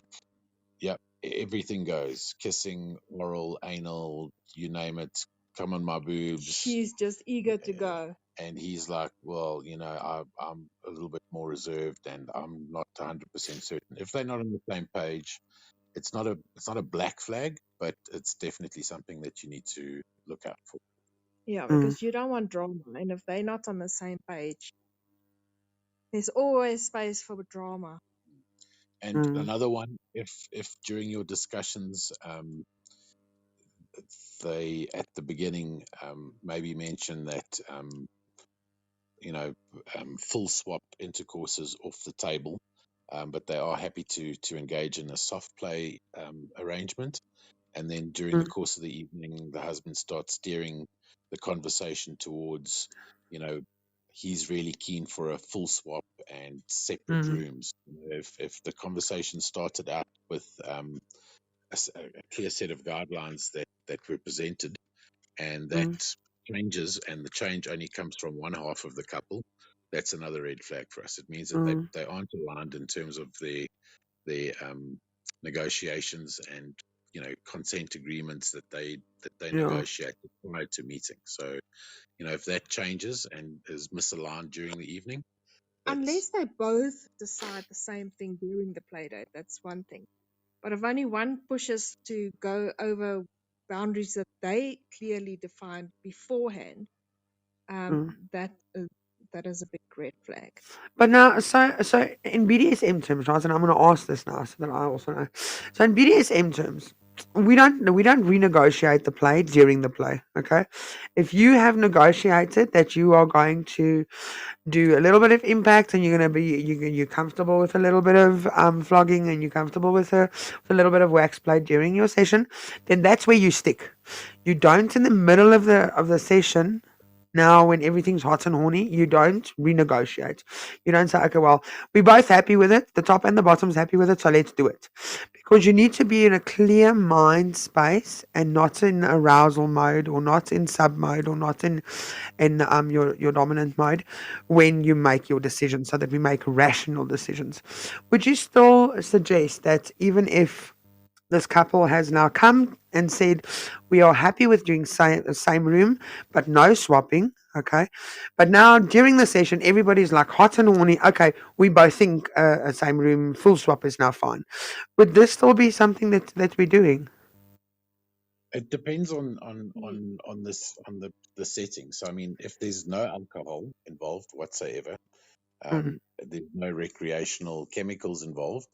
yep, everything goes, kissing, oral, anal, you name it, come on my boobs. She's just eager to go. And he's like, well, you know, I'm a little bit more reserved and I'm not 100% certain. If they're not on the same page, it's not a black flag, but it's definitely something that you need to look out for. Yeah, because you don't want drama. And if they're not on the same page, there's always space for drama. And another one, if during your discussions, they at the beginning maybe mention that full swap intercourse is off the table, but they are happy to engage in a soft play arrangement, and then during the course of the evening, the husband starts steering the conversation towards, he's really keen for a full swap and separate rooms. If the conversation started out with a clear set of guidelines that were presented, and that changes, and the change only comes from one half of the couple, that's another red flag for us. It means that they aren't aligned in terms of their negotiations and consent agreements that they negotiate prior to meeting. So if that changes and is misaligned during the evening, unless they both decide the same thing during the play date, that's one thing. But if only one pushes to go over boundaries that they clearly defined beforehand, that is a big red flag. But now, so in BDSM terms, right? And I'm going to ask this now, so that I also know. So in BDSM terms, we don't renegotiate the play during the play. Okay, if you have negotiated that you are going to do a little bit of impact and you're going to be you're comfortable with a little bit of flogging and you're comfortable with a little bit of wax play during your session, then that's where you stick. You don't in the middle of the session Now, when everything's hot and horny, you don't renegotiate. You don't say, okay, well, we're both happy with it. The top and the bottom's happy with it, so let's do it. Because you need to be in a clear mind space and not in arousal mode or not in sub mode or not in your dominant mode when you make your decisions, so that we make rational decisions. Would you still suggest that even if this couple has now come and said, we are happy with doing same room, but no swapping. Okay. But now during the session, everybody's like hot and horny. Okay. We both think a same room full swap is now fine. Would this still be something that we're doing? It depends on this on the setting. So I mean, if there's no alcohol involved whatsoever, Mm, there's no recreational chemicals involved.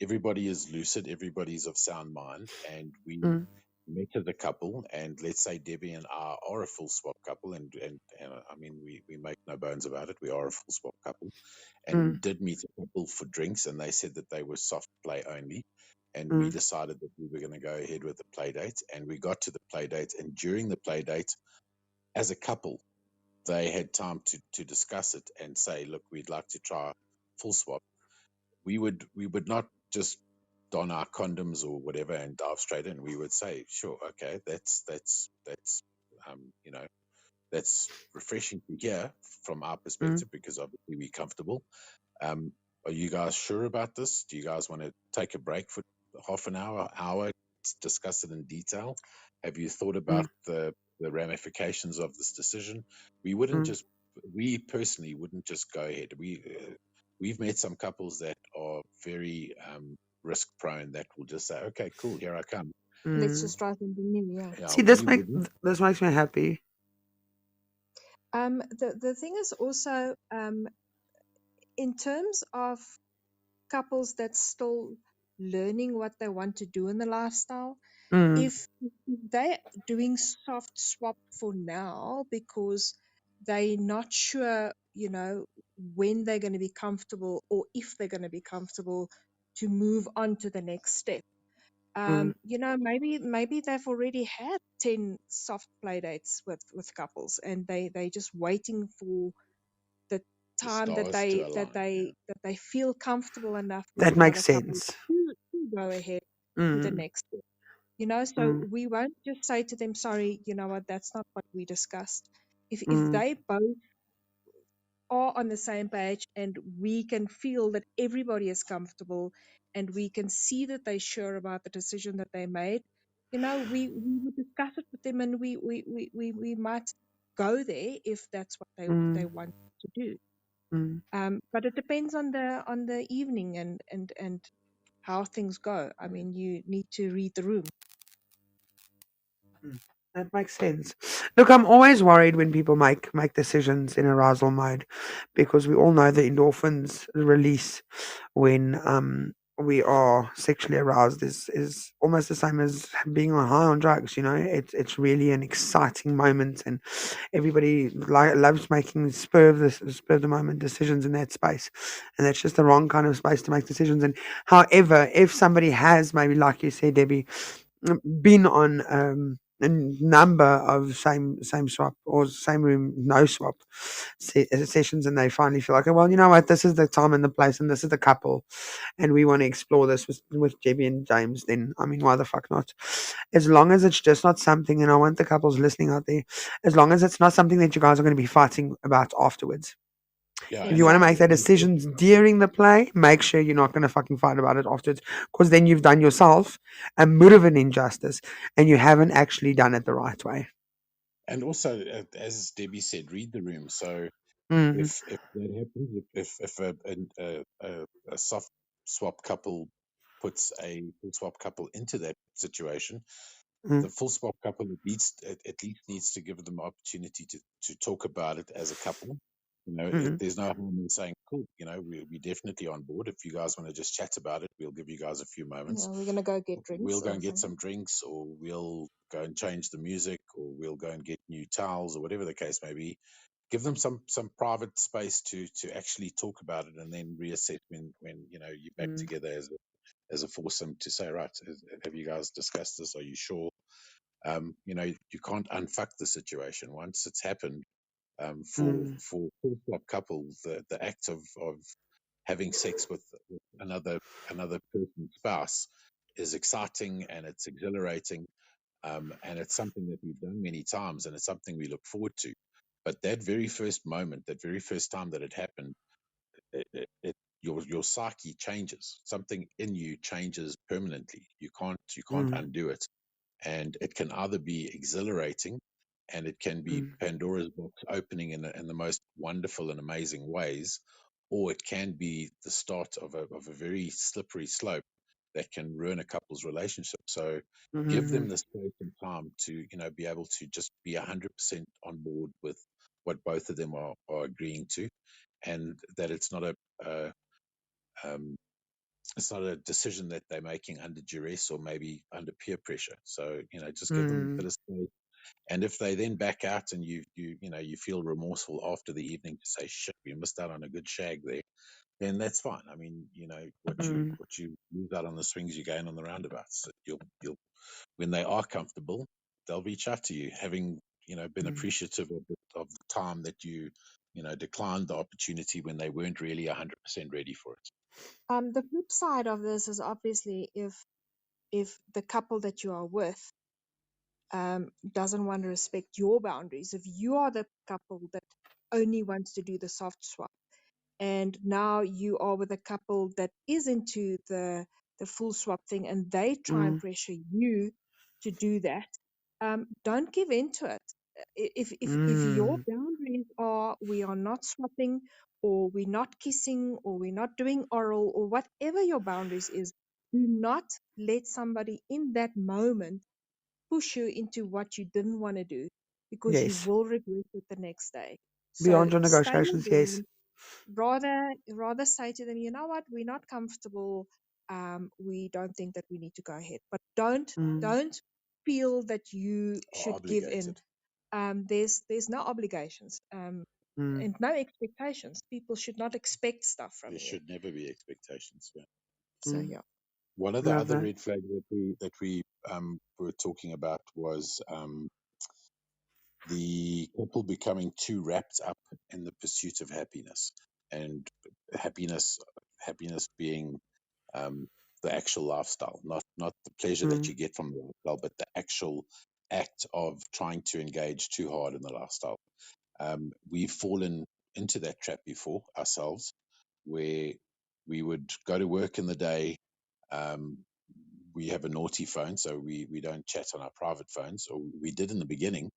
Everybody is lucid. Everybody's of sound mind, and we mm, met as a couple. And let's say Debbie and I are a full swap couple, and I mean, we make no bones about it. We are a full swap couple, and we mm, did meet a couple for drinks, and they said that they were soft play only. And we mm, decided that we were going to go ahead with the play dates, and we got to the play dates. And during the play dates, as a couple, they had time to discuss it and say, look, we'd like to try full swap. We would not just don our condoms or whatever and dive straight in. We would say, sure, okay, that's you know, that's refreshing to hear from our mm, perspective, because obviously we're comfortable. um, are you guys sure about this? Do you guys want to take a break for half an hour, discuss it in detail? Have you thought about mm, the ramifications of this decision? We wouldn't mm, just, we personally wouldn't just go ahead. We've met some couples that are very risk prone, that will just say, okay, cool, here I come. Let's mm. just try something new. Yeah. Yeah, See, we wouldn't. this makes me happy. The thing is also, in terms of couples that's still learning what they want to do in the lifestyle, Mm, if they're doing soft swap for now because they're not sure, when they're going to be comfortable or if they're going to be comfortable to move on to the next step. mm, Maybe they've already had 10 soft play dates with couples, and they just waiting for the The time that stars to they that align. Yeah. they that they feel comfortable enough with that makes another couple sense. to go ahead to the Mm, next step. So mm, we won't just say to them, sorry, you know what, that's not what we discussed. If mm, they both are on the same page and we can feel that everybody is comfortable and we can see that they're sure about the decision that they made, we would discuss it with them, and we might go there if that's what they mm, want to do. mm. But it depends on the evening and how things go. I mean, you need to read the room. Mm, that makes sense. Look, I'm always worried when people make decisions in arousal mode, because we all know the endorphins release when we are sexually aroused is almost the same as being on high on drugs. It's really an exciting moment, and everybody loves making spur of the moment decisions in that space, and that's just the wrong kind of space to make decisions in. However, if somebody has, maybe like you said, Debbie, been on a number of same swap or same room no swap sessions, and they finally feel like, "Oh, well, you know what, this is the time and the place, and this is the couple, and we want to explore this with Debbie and James," then I mean, why the fuck not? As long as it's just not something, and I want the couples listening out there, as long as it's not something that you guys are going to be fighting about afterwards. Yeah, If you want to make Exactly. that decisions during the play, make sure you're not going to fucking fight about it afterwards, because then you've done yourself a bit of an injustice, and you haven't actually done it the right way. and also, as Debbie said, read the room. So Mm, if that happens, if a soft swap couple puts a full swap couple into that situation, mm, the full swap couple at least needs to give them opportunity to talk about it as a couple. mm, There's no harm in saying, cool, we're definitely on board. If you guys want to just chat about it, we'll give you guys a few moments. We're gonna go get We'll drinks go or and get something. some drinks, or we'll go and change the music, or we'll go and get new towels, or whatever the case may be. Give them some private space to actually talk about it, and then reassess when you're back mm, together as a foursome, to say, right, have you guys discussed this? Are you sure? You can't unfuck the situation once it's happened. Mm. For full swap couples, the act of having sex with another person's spouse is exciting and it's exhilarating, and it's something that we've done many times, and it's something we look forward to. But that very first moment, that very first time that it happened, your psyche changes. Something in you changes permanently. You can't Mm. undo it, and it can either be exhilarating, and it can be Mm. Pandora's box opening in the most wonderful and amazing ways, or it can be the start of a very slippery slope that can ruin a couple's relationship. So give them Mm. the space and time to, be able to just be 100% on board with what both of them are agreeing to, and that a um, it's not a decision that they're making under duress or maybe under peer pressure. So, just give them a Mm. bit of space. And if they then back out and you feel remorseful after the evening to say, shit, we missed out on a good shag there, then that's fine. I mean, Mm. what you lose out on the swings, you gain on the roundabouts. So you'll when they are comfortable, they'll reach out to you, having, been Mm. appreciative of the time that you declined the opportunity when they weren't really 100% ready for it. The flip side of this is obviously if the couple that you are with doesn't want to respect your boundaries, if you are the couple that only wants to do the soft swap, and now you are with a couple that is into the full swap thing, and they try and Mm. pressure you to do that, don't give in to it. If your Mm. boundaries are we are not swapping, or we're not kissing, or we're not doing oral, or whatever your boundaries is, do not let somebody in that moment push you into what you didn't want to do, because you Yes. will regret it the next day. So Beyond your stay your negotiations, yes. ground. Rather say to them, you know what, we're not comfortable. We don't think that we need to go ahead, but Mm. don't feel that you Are should give in. obligated. There's no obligations, Mm. and no expectations. People should not expect stuff from There you. should never be expectations. Yeah. So Mm. yeah. One of the Love other that. red flags that we were talking about was the couple becoming too wrapped up in the pursuit of happiness, and happiness happiness being um, the actual lifestyle, not the pleasure that Mm. you get from the lifestyle, but the actual act of trying to engage too hard in the lifestyle. We've fallen into that trap before ourselves, where we would go to work in the day. Um, we have a naughty phone, so we don't chat on our private phones, or we did in the beginning.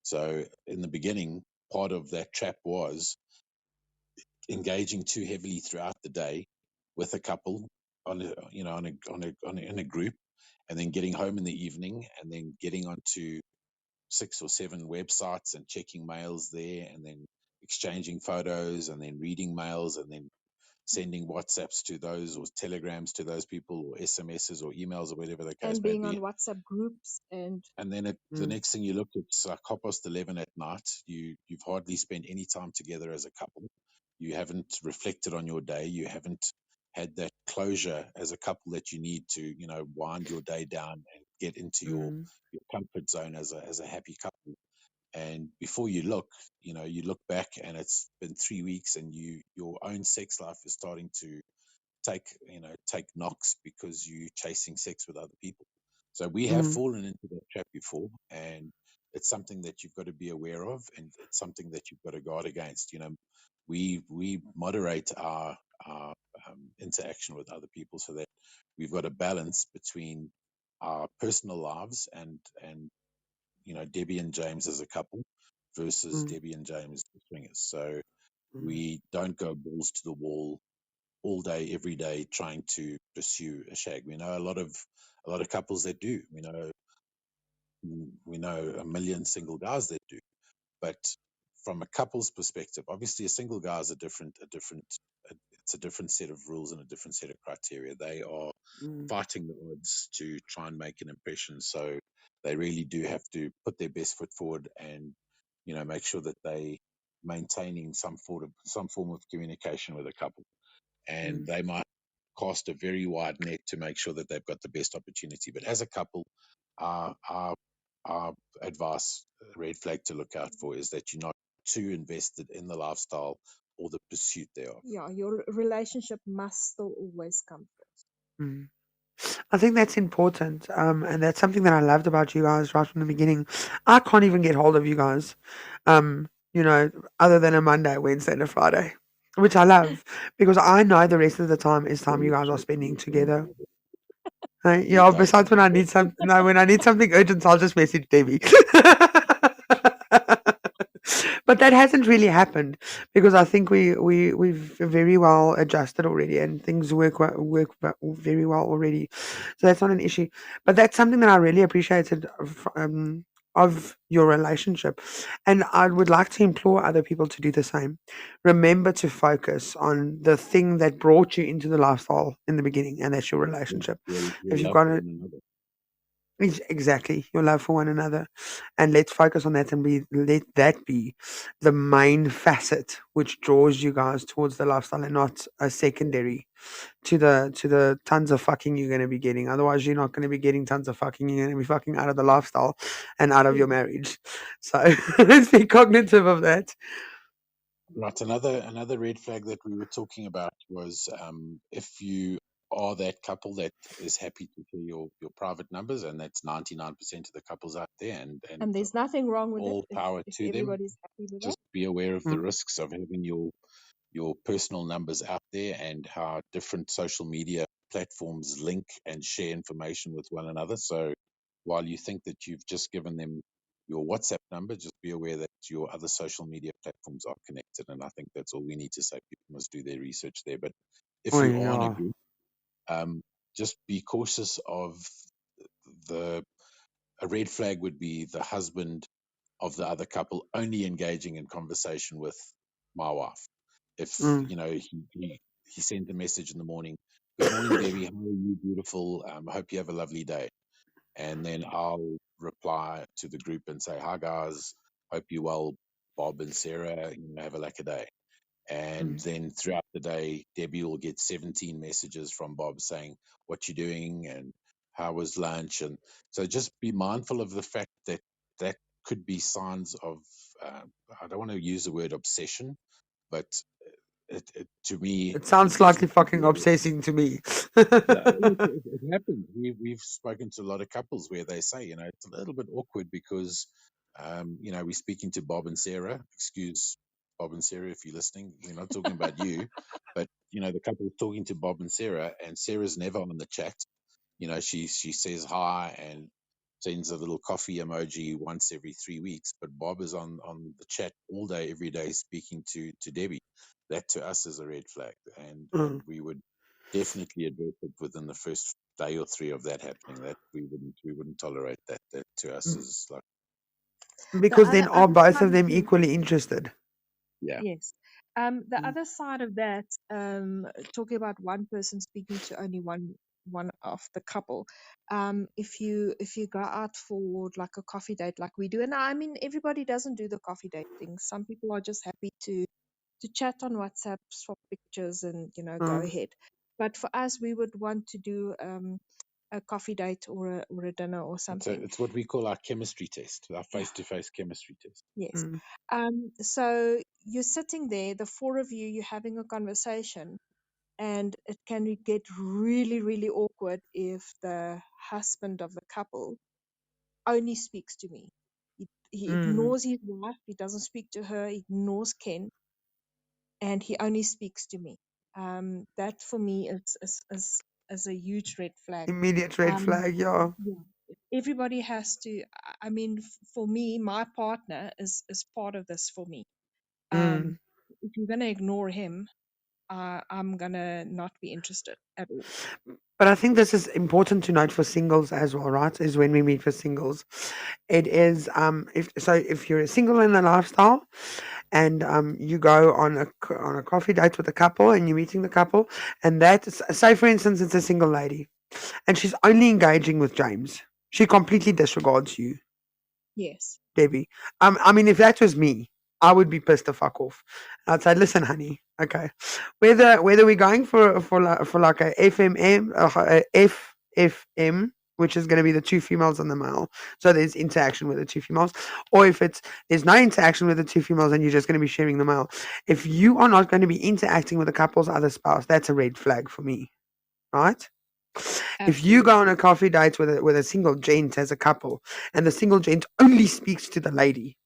So in the beginning, part of that trap was engaging too heavily throughout the day with a couple in a group, and then getting home in the evening, and then getting onto 6 or 7 websites and checking mails there, and then exchanging photos, and then reading mails, and then sending WhatsApps to those, or telegrams to those people, or SMSs or emails, or whatever the case And may being on be. WhatsApp groups and And then the Mm. next thing you look, it's like 11:30 at night. You've hardly spent any time together as a couple. You haven't reflected on your day. You haven't had that closure as a couple that you need to, wind your day down and get into Mm. your comfort zone as a happy couple. And before you look, you look back and it's been 3 weeks, and your own sex life is starting to take knocks because you're chasing sex with other people. So we have Mm. fallen into that trap before, and it's something that you've got to be aware of, and it's something that you've got to guard against. We moderate our interaction with other people, so that we've got a balance between our personal lives and Debbie and James as a couple versus Mm. Debbie and James as swingers. So Mm. we don't go balls to the wall all day, every day, trying to pursue a shag. We know a lot of couples that do. We know a million single guys that do. But from a couple's perspective, obviously a single guy is it's a different set of rules and a different set of criteria. They are Mm. fighting the odds to try and make an impression. So they really do have to put their best foot forward, and make sure that they maintaining some form of communication with a couple, and Mm. they might cast a very wide net to make sure that they've got the best opportunity. But as a couple, our advice, red flag to look out for, is that you're not too invested in the lifestyle or the pursuit thereof. Yeah, your relationship must still always come first. Mm. I think that's important, and that's something that I loved about you guys right from the beginning. I can't even get hold of you guys, you know, other than a Monday, Wednesday, and a Friday, which I love because I know the rest of the time is time you guys are spending together. We Yeah, don't. besides when I need when I need something urgent, I'll just message Debbie. But that hasn't really happened because I think we've very well adjusted already, and things very well already. So that's not an issue. But that's something that I really appreciated of your relationship, and I would like to implore other people to do the same. Remember to focus on the thing that brought you into the lifestyle in the beginning, and that's your relationship. Your If you've love got for it. one another. Exactly, your love for one another, and let's focus on that and let that be the main facet which draws you guys towards the lifestyle and not a secondary to the tons of fucking you're going to be getting. Otherwise, you're not going to be getting tons of fucking. You're going to be fucking out of the lifestyle and out of your marriage. So let's be cognitive of that. Right. Another red flag that we were talking about was if you are that couple that is happy to share your private numbers, and that's 99% of the couples out there, and And there's nothing wrong with it all if, power if to them. everybody's happy with that. Just be aware of the Mm, risks of having your personal numbers out there and how different social media platforms link and share information with one another. So while you think that you've just given them your WhatsApp number, just be aware that your other social media platforms are connected. And I think that's all we need to say. People must do their research there. But if well, you are in a yeah. group, just be cautious of a red flag would be the husband of the other couple only engaging in conversation with my wife. If Mm, he sent a message in the morning, "Good morning, Debbie. How are you? Beautiful. I hope you have a lovely day." And then I'll reply to the group and say, "Hi guys. Hope you well, Bob and Sarah. Have a lekker day." And mm, then throughout the day, Debbie will get 17 messages from Bob saying, "What you doing?" and "How was lunch?" And so just be mindful of the fact that that could be signs of, uh, I don't want to use the word obsession, but to me, it it sounds could slightly definitely fucking be. obsessing to me. Yeah, it happens. We've spoken to a lot of couples where they say, it's a little bit awkward because, we're speaking to Bob and Sarah. Excuse Bob and Sarah if you're listening. We're not talking about you, but the couple is talking to Bob and Sarah's never on the chat. She says hi and sends a little coffee emoji once every 3 weeks, but Bob is on the chat all day, every day, speaking to Debbie. That to us is a red flag, and Mm, we would definitely address it within the first day or three of that happening. That we wouldn't tolerate that. That to us mm, is like, The because then are other both side of of them the equally interested? yeah. yes, the Mm, other side of that, talking about one person speaking to only one of the couple, if you go out for like a coffee date like we do, and I mean everybody doesn't do the coffee date thing. Some people are just happy to chat on WhatsApp, swap pictures, and go mm, ahead. But for us, we would want to do a coffee date or a dinner or It's something. it's what we call our chemistry test, our face-to-face chemistry test. Yes. mm. So you're sitting there, the four of you, you're having a conversation, and it can get really, really awkward if the husband of the couple only speaks to me. He Mm. ignores his wife, he doesn't speak to her, he ignores Ken, and he only speaks to me. That for me is a huge red flag. Immediate red Um, flag, yeah. yeah, everybody has to. I mean, for me, my partner is part of this for me. Mm. If you're gonna ignore him, I'm gonna not be interested at all. But I think this is important to note for singles as well, right? Is when we meet for singles, it is if you're single in a lifestyle, and you go on on a coffee date with a couple, and you're meeting the couple, and say for instance it's a single lady, and she's only engaging with James, she completely disregards you, Yes. Debbie. I mean, if that was me, I would be pissed the fuck off. I'd say, listen, honey, okay, whether we're going for like a FMM, FFM, which is going to be the two females and the male. So there's interaction with the two females. Or if there's no interaction with the two females and you're just going to be sharing the male. If you are not going to be interacting with the couple's other spouse, that's a red flag for me, right? If you go on a coffee date with a single gent as a couple, and the single gent only speaks to the lady,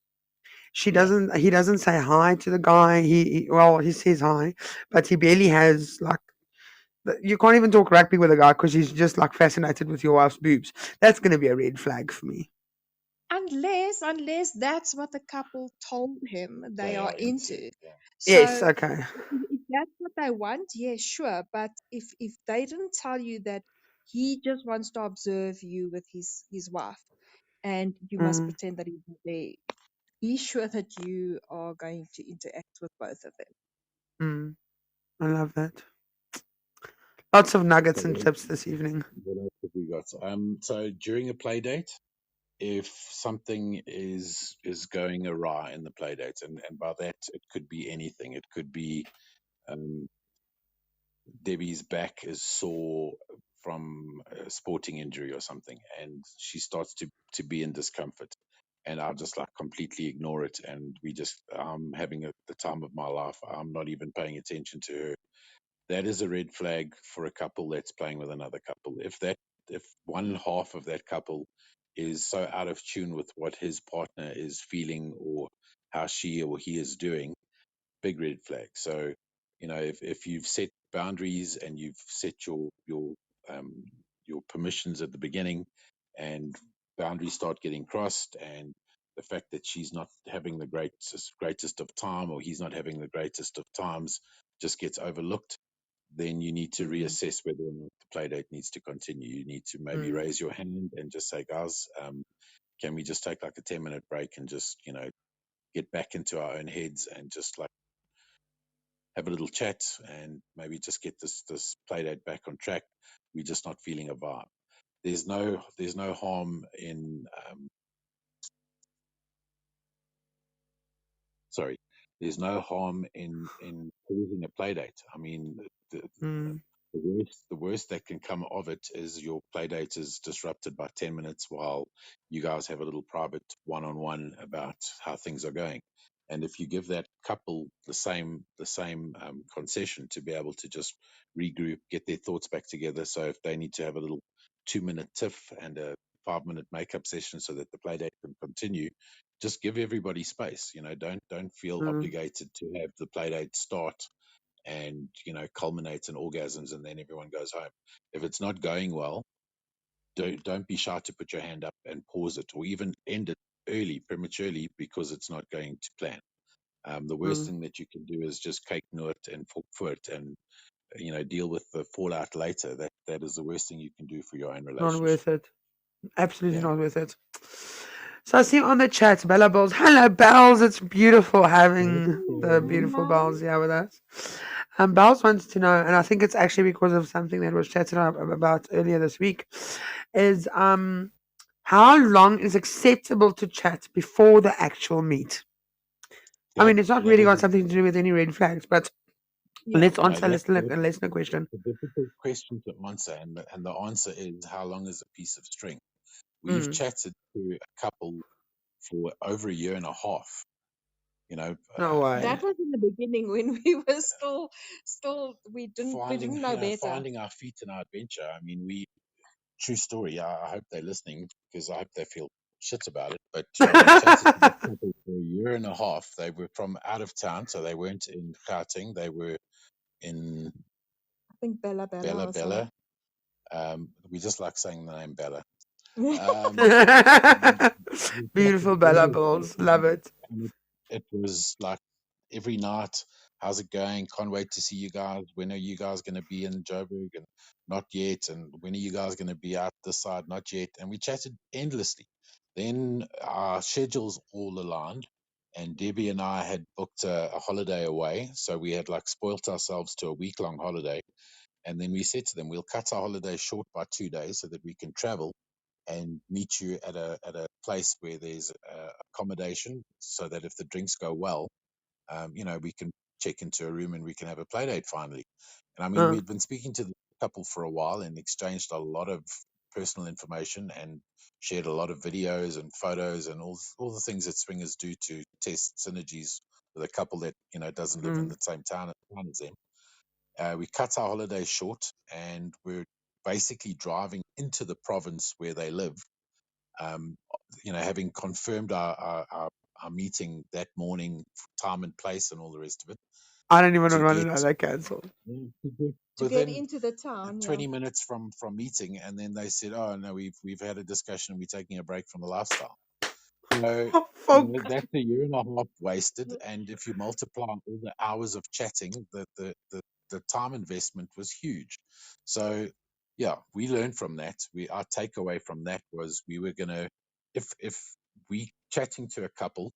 he doesn't say hi to the guy. He says hi, but he barely has like you can't even talk rugby with a guy because he's just like fascinated with your wife's boobs. That's going to be a red flag for me. Unless that's what the couple told him they are into. Yeah. Yes, So okay. if that's what they want, yeah, sure. But if they didn't tell you that he just wants to observe you with his wife, and you must Mm, pretend that he's not there, be sure that you are going to interact with both of them. mm, I love that. Lots of nuggets So and tips this evening. what else have we got? So during a play date, if something is going awry in the play date, and by that it could be anything. It could be um, Debbie's back is sore from a sporting injury or something, and she starts to be in discomfort. And I'll just like completely ignore it, and I'm having the time of my life. I'm not even paying attention to her. That is a red flag for a couple that's playing with another couple. If one half of that couple is so out of tune with what his partner is feeling or how she or he is doing, big red flag. So, if you've set boundaries and you've set um, your permissions at the beginning, and boundaries start getting crossed, and the fact that she's not having the greatest of time, or he's not having the greatest of times, just gets overlooked, then you need to Mm, reassess whether or not the play date needs to continue. You need to maybe mm, raise your hand and just say, guys, can we just take like a 10-minute break and just, get back into our own heads and just like have a little chat and maybe just get this play date back on track. We're just not feeling a vibe. There's no harm in sorry. There's no harm in pausing a play date. I mean, the, mm, the worst that can come of it is your play date is disrupted by 10 minutes while you guys have a little private one-on-one about how things are going. And if you give that couple the same concession to be able to just regroup, get their thoughts back together, so if they need to have a little 2-minute tiff and a 5-minute makeup session so that the play date can continue, just give everybody space. Don't feel mm, obligated to have the play date start and culminates in orgasms and then everyone goes home. If it's not going well, don't be shy to put your hand up and pause it, or even end it prematurely, because it's not going to plan. The worst mm. thing that you can do is just cake it and for it and deal with the fallout later. That is the worst thing you can do for your own Not relationship. worth it. Absolutely Yeah. not worth it. So I see on the chat, Bella Bells. Hello, Bells. It's beautiful having the beautiful Bells here with us. Bells wants to know, and I think it's actually because of something that was chatted about earlier this week, is how long is acceptable to chat before the actual meet? I That mean, it's not that really is got something to do with any red flags, but Yeah. let's no answer that, a listener question. It's a difficult question to answer, and the answer is, how long is a piece of string? We've Mm, chatted to a couple for over a year and a half. You know, no way. That was in the beginning when we were still we finding didn't know better. finding our feet in our adventure. I mean, true story. I hope they're listening, because I hope they feel shit about it. But we chatted to this couple for a year and a half. They were from out of town, so they weren't in Gauteng. They were in I think Bella Bella Bella or something. Bella. We just like saying the name Bella. Um, we Beautiful chatted Bella all of that, balls. Love it. and it was like every night, how's it going? Can't wait to see you guys. When are you guys going to be in Joburg? And not yet. And when are you guys going to be out this side? Not yet. And we chatted endlessly. Then our schedules all aligned, and Debbie and I had booked a holiday away. So we had like spoilt ourselves to a week-long holiday. And then we said to them, we'll cut our holiday short by 2 days so that we can travel and meet you at a place where there's accommodation, so that if the drinks go well, we can check into a room and we can have a play date finally. And I mean, we Uh, had been speaking to the couple for a while and exchanged a lot of personal information and shared a lot of videos and photos and all the things that swingers do to test synergies with a couple that doesn't live in the same town as them. We cut our holiday short, and we're basically driving into the province where they live. Having confirmed our meeting that morning, time and place, and all the rest of it, I don't even to want to get know they cancelled. To get within into the town, 20 minutes from meeting, and then they said, "Oh no, we've had a discussion. We're taking a break from the lifestyle." So Oh, fuck. that's a year and a half wasted. And if you multiply all the hours of chatting, the time investment was huge. So yeah, we learned from that. Our takeaway from that was we were gonna, if we chatting to a couple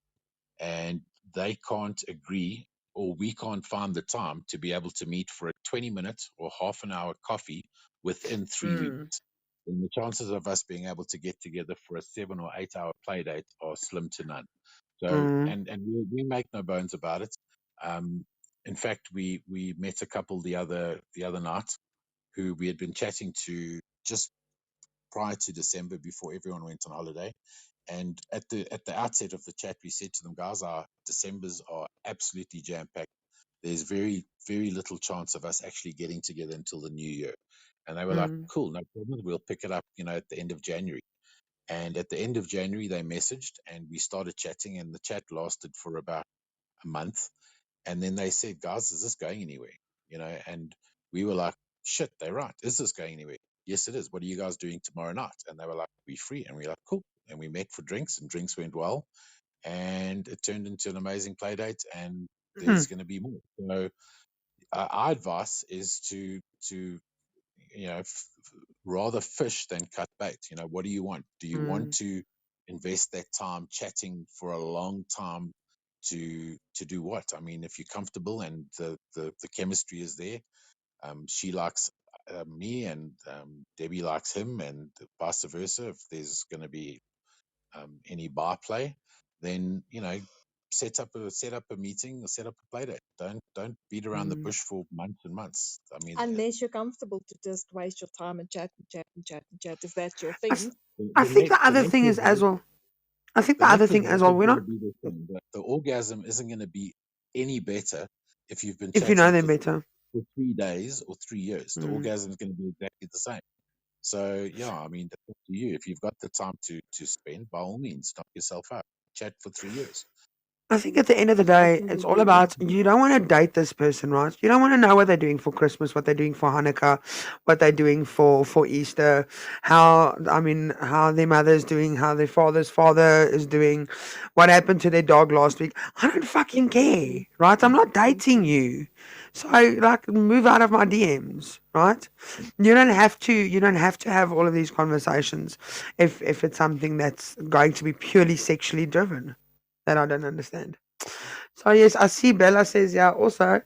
and they can't agree, or we can't find the time to be able to meet for a 20-minute or half an hour coffee within 3 weeks, then the chances of us being able to get together for a 7 or 8 hour play date are slim to none. So, Mm. and we make no bones about it. Um, in fact, we met a couple the other night who we had been chatting to just prior to December, before everyone went on holiday. And at the outset of the chat, we said to them, guys, our Decembers are absolutely jam packed. There's very, very little chance of us actually getting together until the new year. And they were like, Mm. cool, no problem. We'll pick it up, at the end of January. And at the end of January, they messaged and we started chatting, and the chat lasted for about a month. And then they said, guys, is this going anywhere? And we were like, shit, they're right. Is this going anywhere? Yes, it is. What are you guys doing tomorrow night? And they were like, we free. And we were like, cool. And we met for drinks, and drinks went well. And it turned into an amazing play date, and there's going to be more. So our advice is to rather fish than cut bait. What do you want? Do you want Mm. to invest that time chatting for a long time to do what? I mean, if you're comfortable and the chemistry is there, she likes me, and Debbie likes him, and vice versa. If there's going to be any bar play, then set up a meeting or set up a play date. Don't beat around the Mm. bush for months and months. I mean, unless you're comfortable to just waste your time and chat and chat and chat and chat, if that's your I, thing. s- I think the the other net thing is as result well. I think the the net other thing result as well. is We're going to not be the same. The orgasm isn't going to be any better if you've been if you know chatting them better. for 3 days or 3 years. The Mm. orgasm is going to be exactly the same. So yeah, I mean, that's up to you. If you've got the time to spend, by all means, knock yourself out. Chat for 3 years. I think at the end of the I'll day, it's all probably about you don't want to date this person, right? You don't want to know what they're doing for Christmas, what they're doing for Hanukkah, what they're doing for Easter, how their mother's doing, how their father's father is doing, what happened to their dog last week. I don't fucking care, right? I'm not dating you. So like move out of my DMs, right? You don't have to have all of these conversations if it's something that's going to be purely sexually driven that I don't understand. So yes, I see Bella says yeah. Also,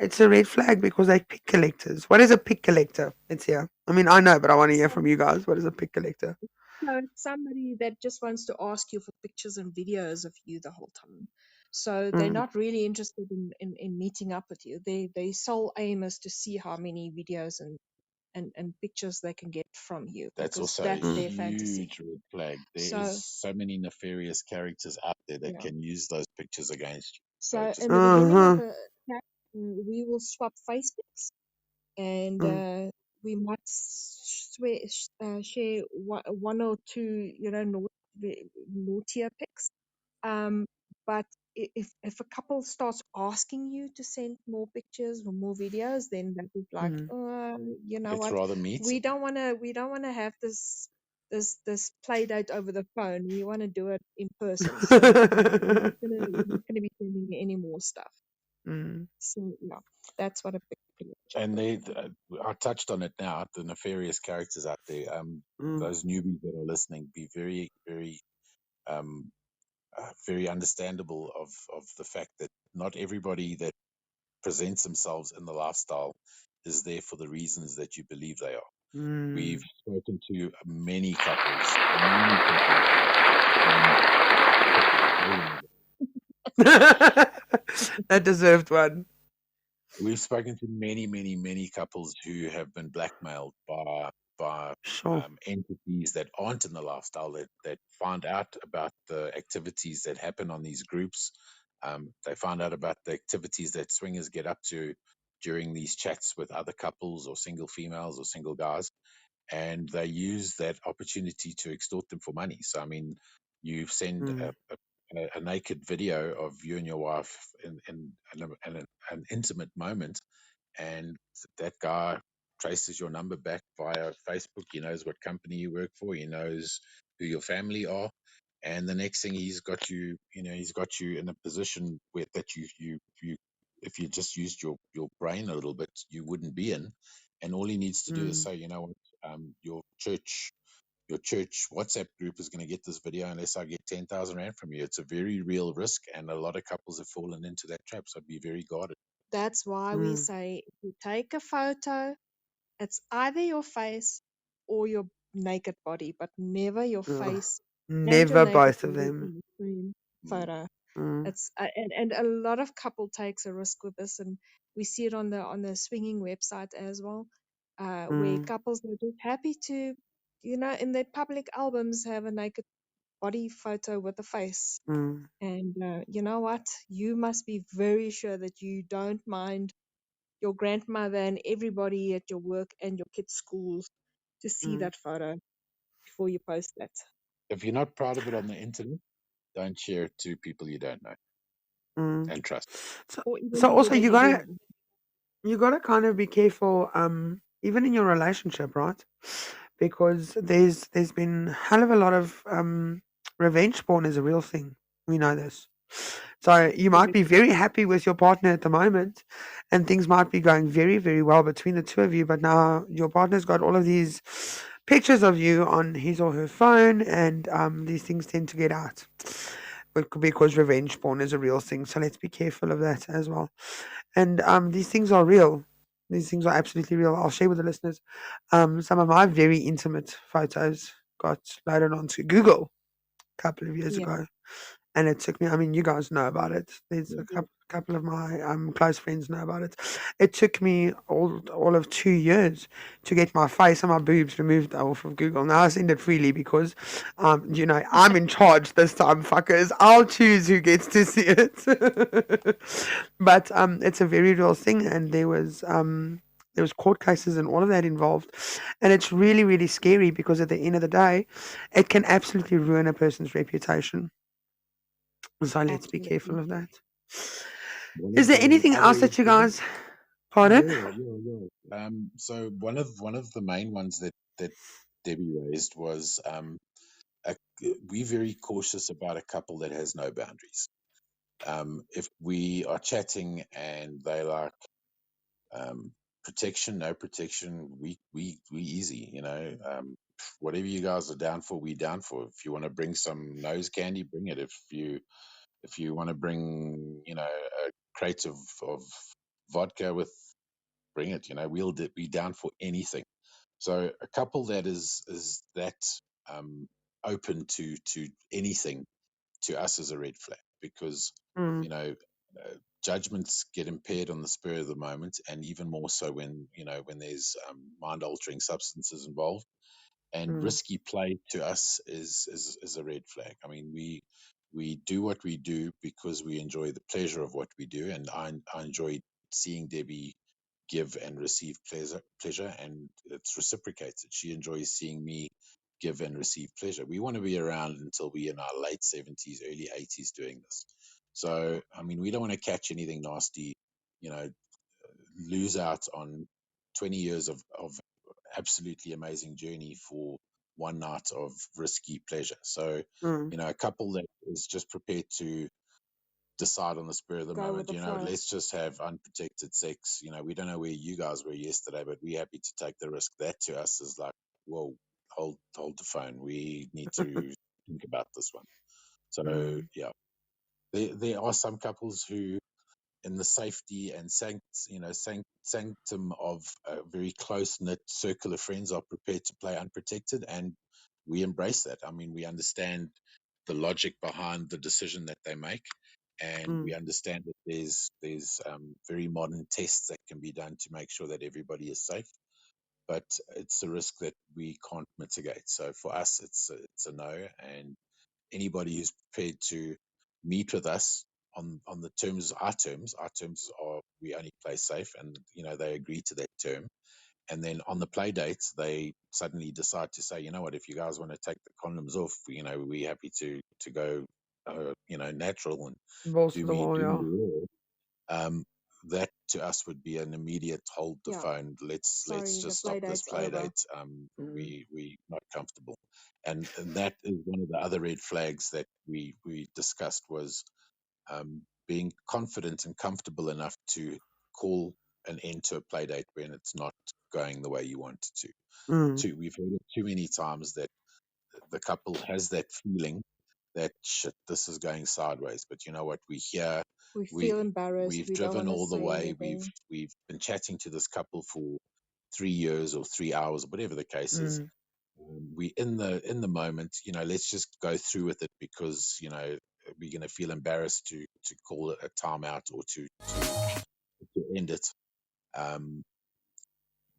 it's a red flag because they pick collectors. What is a pick collector? It's here. I mean, I know, but I want to hear from you guys. What is a pick collector? So it's somebody that just wants to ask you for pictures and videos of you the whole time. So they're Mm. not really interested in meeting up with you. Their sole aim is to see how many videos and pictures they can get from you, That's because also a that's Mm. their fantasy. huge red flag. There is So so many nefarious characters out there that yeah. can use those pictures against you. So So just in the be Uh beginning of huh. a chat, we will swap face pics, and Mm. we might share one or two, naughtier pics. But if a couple starts asking you to send more pictures or more videos, then that is like, Mm. you know let's what, rather meet. we don't wanna have this play date over the phone. We want to do it in person. So we're not gonna be sending you any more stuff. Mm. So yeah, that's what a picture And looks they, like. I touched on it now. The nefarious characters out there. Mm. Those newbies that are listening, be very, very, very understandable of the fact that not everybody that presents themselves in the lifestyle is there for the reasons that you believe they are. We've Mm. spoken to many couples, and That deserved one. we've spoken to many, many, many couples who have been blackmailed by Sure. entities that aren't in the lifestyle that find out about the activities that happen on these groups. They find out about the activities that swingers get up to during these chats with other couples or single females or single guys, and they use that opportunity to extort them for money. So, I mean, you send Mm, a naked video of you and your wife in an intimate moment, and that guy traces your number back via Facebook. He knows what company you work for. He knows who your family are. And the next thing he's got you in a position where that you if you just used your brain a little bit, you wouldn't be in. And all he needs to do is mm, say, you know what, your church WhatsApp group is going to get this video unless I get 10,000 rand from you. It's a very real risk, and a lot of couples have fallen into that trap. So be very guarded. That's why we mm. say if you take a photo, it's either your face or your naked body, but never your Ugh. face and your Never naked both of body them. in the same Mm. photo. Mm, It's and a lot of couple takes a risk with this, and we see it on the swinging website as well, where mm, couples are just happy to, in their public albums have a naked body photo with a face. mm, And you know what? You must be very sure that you don't mind your grandmother and everybody at your work and your kids' schools to see mm, that photo before you post that. If you're not proud of it on the internet, don't share it to people you don't know mm. and trust. So, Or even so people also that you you do gotta know. you gotta kind of be careful, even in your relationship, right? Because there's been a hell of a lot of revenge porn is a real thing. We know this. So you might Very be true. very happy with your partner at the moment, and things might be going very, very well between the two of you. But now your partner's got all of these pictures of you on his or her phone, and these things tend to get out. Because revenge porn is a real thing, so let's be careful of that as well. And these things are real. These things are absolutely real. I'll share with the listeners. Some of my very intimate photos got loaded onto Google a couple of years Yeah. ago, and it took me. I mean, you guys know about it. There's a couple of my close friends know about it. It took me all of 2 years to get my face and my boobs removed off of Google. Now I send it freely because, I'm in charge this time, fuckers. I'll choose who gets to see it. But it's a very real thing, and there was court cases and all of that involved, and it's really, really scary because at the end of the day, it can absolutely ruin a person's reputation. So let's be careful Absolutely. of that. One Is of there the anything other else that you incidents, guys, pardon? So one of the main ones that Debbie raised was a, we're very cautious about a couple that has no boundaries. If we are chatting and they like protection, no protection, we easy, whatever you guys are down for, we down for. If you want to bring some nose candy, bring it. If you want to bring, a crate of vodka with, bring it. We'll be down for anything. So a couple that is that um, open to anything, to us is a red flag, because Mm, you know judgments get impaired on the spur of the moment, and even more so when there's mind altering substances involved. And mm, risky play to us is a red flag. I mean, we do what we do because we enjoy the pleasure of what we do, and I enjoy seeing Debbie give and receive pleasure, and it's reciprocated. She enjoys seeing me give and receive pleasure. We want to be around until we're in our late 70s, early 80s doing this. So, I mean, we don't want to catch anything nasty, you know, lose out on 20 years of absolutely amazing journey for one night of risky pleasure. So, mm, a couple that is just prepared to decide on the spur of the Go with moment, the flow. let's just have unprotected sex. We don't know where you guys were yesterday, but we're happy to take the risk. That to us is like, whoa, hold the phone. We need to think about this one. So mm, yeah, there are some couples who, in the safety and sanctum of a very close knit circle of friends, are prepared to play unprotected, and we embrace that. I mean, we understand the logic behind the decision that they make, and we mm, understand that there's very modern tests that can be done to make sure that everybody is safe. but it's a risk that we can't mitigate. So for us, it's a no, and anybody who's prepared to meet with us on the terms, our terms are we only play safe, and they agree to that term. And then on the play dates, they suddenly decide to say, you know what, if you guys want to take the condoms off, we're happy to go, natural and Balls to do the me wall, do me yeah. raw. That to us would be an immediate hold the Yeah. phone. Let's Sorry, the just stop play this date's play over. date. Mm. We not comfortable, and that is one of the other red flags that we discussed was being confident and comfortable enough to call an end to a play date when it's not going the way you want it to. Mm. We've heard it too many times that the couple has that feeling that shit, this is going sideways. But you know what? We're here. We We feel embarrassed. we've We don't driven want to all the say way. We've anything. we've been chatting to this couple for 3 years or 3 hours, whatever the case is. Mm. We in the moment. Let's just go through with it because we're going to feel embarrassed to call it a timeout or to end it. Um,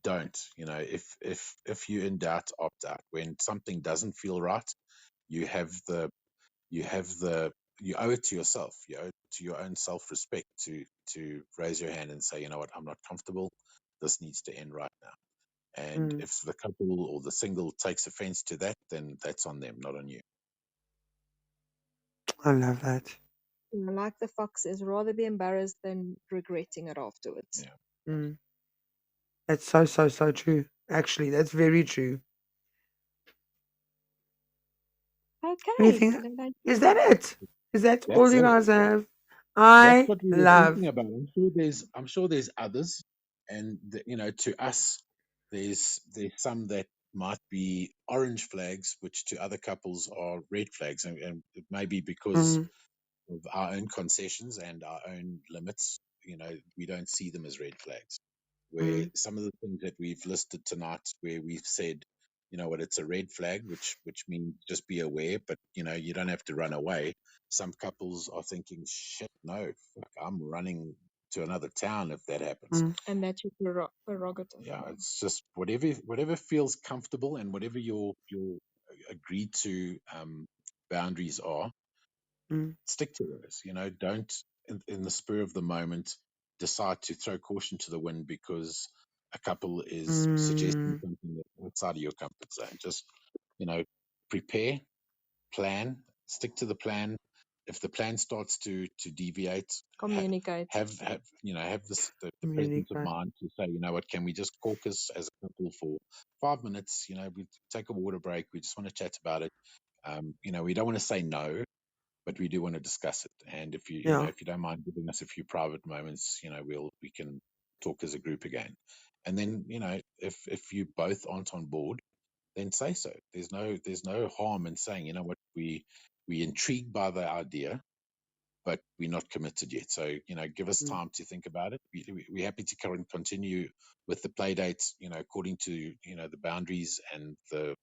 don't if you're in doubt, opt out. When something doesn't feel right, you have the you have the you owe it to yourself. You owe it to your own self-respect to raise your hand and say, you know what, I'm not comfortable. This needs to end right now. And Mm. if the couple or the single takes offense to that, then that's on them, not on you. I love that. Like the fox says, rather be embarrassed than regretting it afterwards. Yeah. Mm. That's so, so, so true. Actually, that's very true. Okay, Anything? then don't Is you? that it? Is that all That's you it. guys have? That's I what we were love. thinking about. I'm sure there's others, and to us, there's some that might be orange flags, which to other couples are red flags, and it may be because Mm. of our own concessions and our own limits. We don't see them as red flags. Where Mm. some of the things that we've listed tonight, where we've said, you know what, it's a red flag, which means just be aware, but you don't have to run away. Some couples are thinking, shit, no, fuck, I'm running to another town if that happens. Mm. And that's your prerogative. Yeah, it's just whatever feels comfortable and whatever your agreed to boundaries are, Mm. stick to those. Don't in the spur of the moment decide to throw caution to the wind because a couple is suggesting Mm. something that's outside of your comfort zone. Just you know, prepare, plan, stick to the plan. If the plan starts to deviate, Communicate. have the presence of Communicate. mind to say, you know what, can we just caucus as a couple for 5 minutes? We take a water break. We just want to chat about it. We don't want to say no, but we do want to discuss it. And if Yeah. if you don't mind giving us a few private moments, we can talk as a group again. And then, if you both aren't on board, then say so. There's no harm in saying, you know what, we intrigued by the idea, but we're not committed yet. So, give us Mm. time to think about it. We're happy to continue with the play dates, according to, the boundaries and the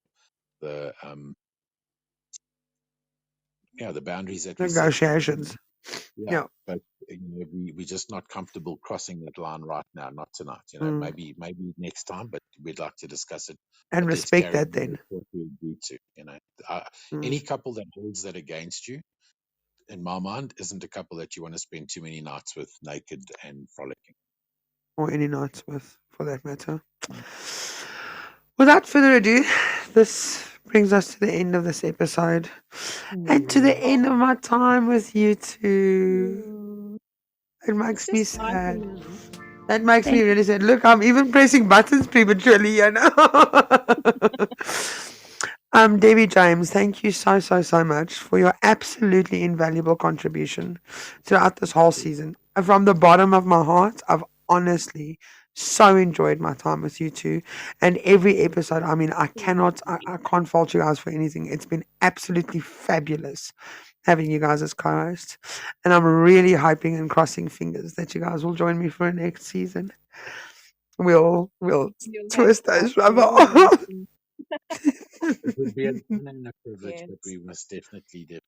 boundaries that we set. Negotiations. Yeah, Yeah. but we're just not comfortable crossing that line right now, not tonight. Mm. Maybe next time, but we'd like to discuss it. And But let's respect carry that on then. with what we agreed to. Uh, Mm. any couple that holds that against you, in my mind, isn't a couple that you want to spend too many nights with, naked and frolicking. Or any nights with, for that matter. Without further ado, this brings us to the end of this episode and to the end of my time with you two. Mm. It It's makes me just nice sad. and That makes me Thank really sad. Look, I'm even pressing buttons prematurely, you know. Debbie James, thank you so, so, so much for your absolutely invaluable contribution throughout this whole season. From the bottom of my heart, I've honestly so enjoyed my time with you two. And every episode, I mean, I can't fault you guys for anything. It's been absolutely fabulous having you guys as co-hosts. And I'm really hoping and crossing fingers that you guys will join me for next season. We'll you'll have twist to. those You'll rubber. always have to. It would be an honor and a privilege, but Yes. we must definitely get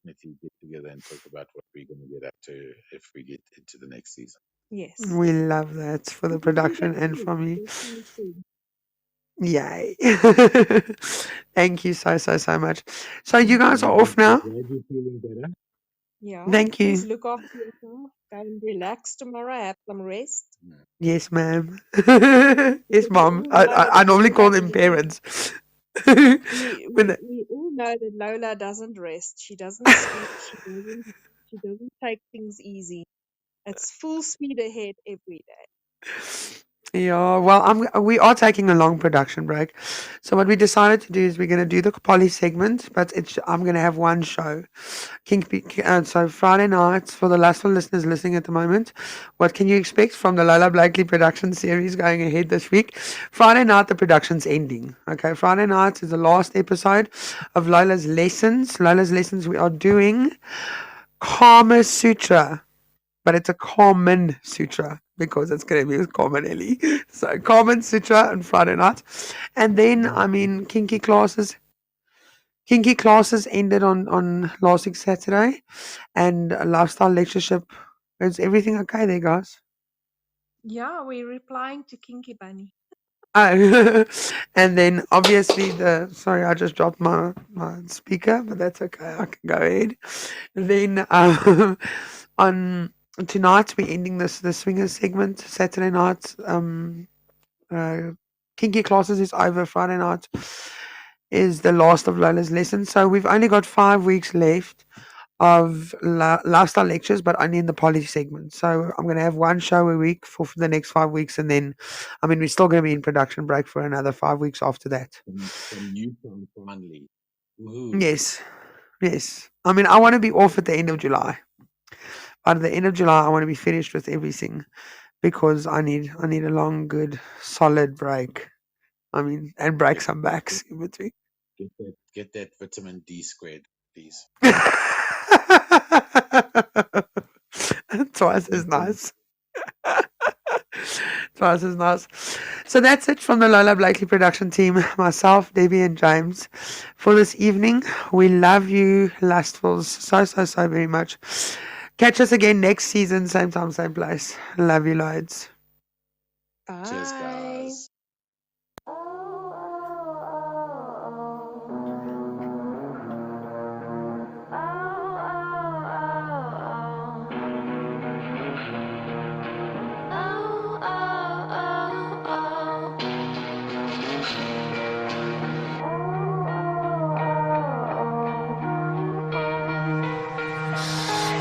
together and talk about what we're going to get up to if we get into the next season. Yes. We love that for the We can do that production and too. from me. Definitely too. Yay. Thank you so much. So you guys are off now? Glad you're feeling better. Yeah. Thank Please you. look after yourself. Go and relax tomorrow. Have some rest. Yes, ma'am. Yes, Because we mom. all know I that normally call Lola them doesn't. parents. We, When we we all know that Lola doesn't rest. She doesn't sleep. She doesn't take things easy. It's full speed ahead every day. Yeah, well, we are taking a long production break. So what we decided to do is we're going to do the poly segment, but I'm going to have one show. So Friday nights for the last one listeners listening at the moment, what can you expect from the Lola Blakely production series going ahead this week? Friday night, the production's ending. Okay, Friday night is the last episode of Lola's Lessons. Lola's Lessons, we are doing Kama Sutra, but it's a common sutra because it's going to be with Common Ellie. So common sutra on Friday night. And then, I mean, kinky classes ended on last week Saturday, and a lifestyle lectureship. Is everything okay there, guys? Yeah, we're replying to Kinky Bunny. Oh, and then obviously sorry, I just dropped my speaker, but that's okay. I can go ahead. Then on tonight we're ending the swingers segment. Saturday night, kinky classes is over. Friday night is the last of Lola's lessons. So we've only got 5 weeks left of lifestyle lectures, but only in the poly segment. So I'm going to have one show a week for the next 5 weeks, and then, I mean, we're still going to be in production break for another 5 weeks after that. Some new song finally. Woohoo. Yes. I mean, I want to be off at the end of July. By the end of July, I want to be finished with everything because I need a long, good, solid break. I mean, and break some backs in between. Get that vitamin D squared, please. Twice as nice. Twice as nice. So that's it from the Lola Blakely production team, myself, Debbie, and James. For this evening, we love you, Lustfuls, so very much. Catch us again next season, same time, same place. Love you loads. Bye. Cheers, guys.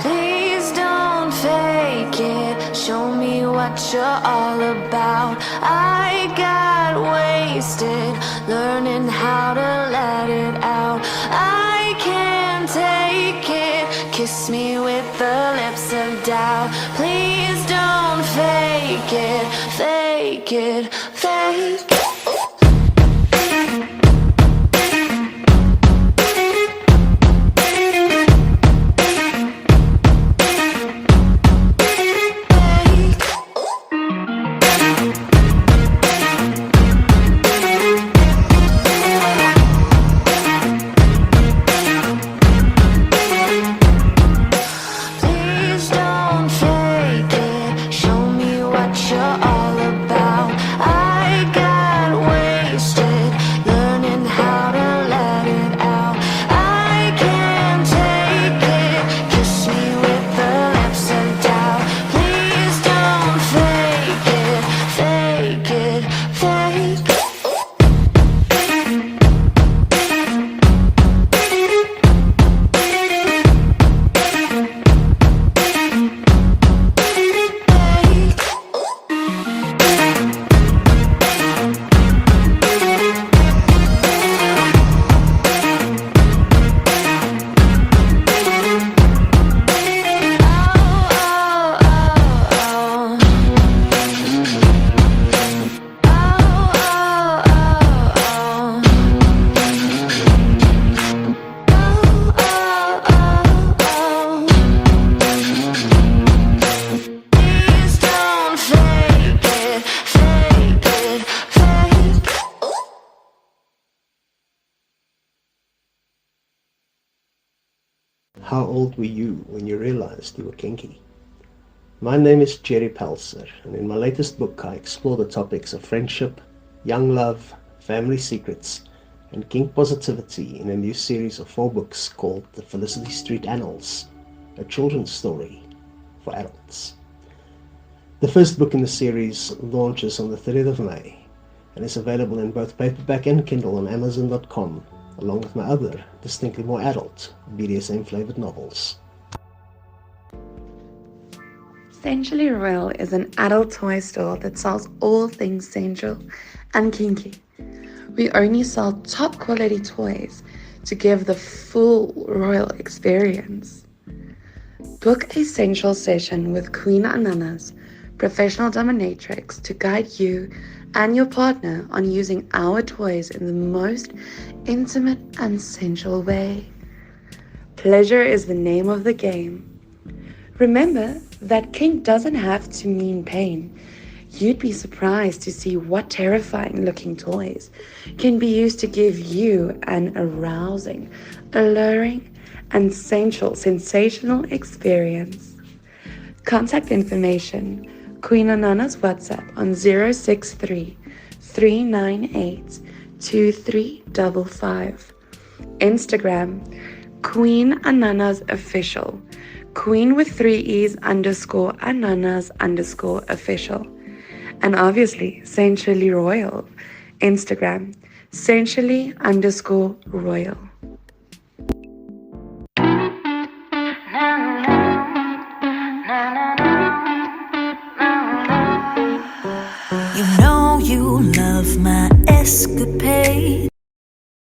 Please don't fake it. Show me what you're all about. I got wasted learning how to let it out. I can't take it. Kiss me with the lips of doubt. Please don't fake it, fake it, fake it. Please don't fake it. Show me what you're all about. I got wasted learning how to let it out. I can't take it. Kiss me with the lips of doubt. Please don't fake it, fake it, fake it. Please don't fake it, fake it, fake it. How old were you when you realized you were kinky? My name is Jerry Pelser, and in my latest book I explore the topics of friendship, young love, family secrets, and kink positivity in a new series of 4 books called The Felicity Street Annals, a children's story for adults. The first book in the series launches on the 30th of May and is available in both paperback and Kindle on Amazon.com, along with my other, distinctly more adult, BDSM-flavored novels. Sensually Royal is an adult toy store that sells all things sensual and kinky. We only sell top quality toys to give the full royal experience. Book a sensual session with Queen Ananas, professional dominatrix, to guide you and your partner on using our toys in the most intimate and sensual way. Pleasure is the name of the game. Remember that kink doesn't have to mean pain. You'd be surprised to see what terrifying looking toys can be used to give you an arousing, alluring, and sensational experience. Contact information: Queen Anana's WhatsApp on 063 398 2355. Instagram, Queen Ananas Official. Queen with 3 E's _ Ananas _ official. And obviously, Sensually Royal. Instagram, Sensually _ royal. You know you love my escapade.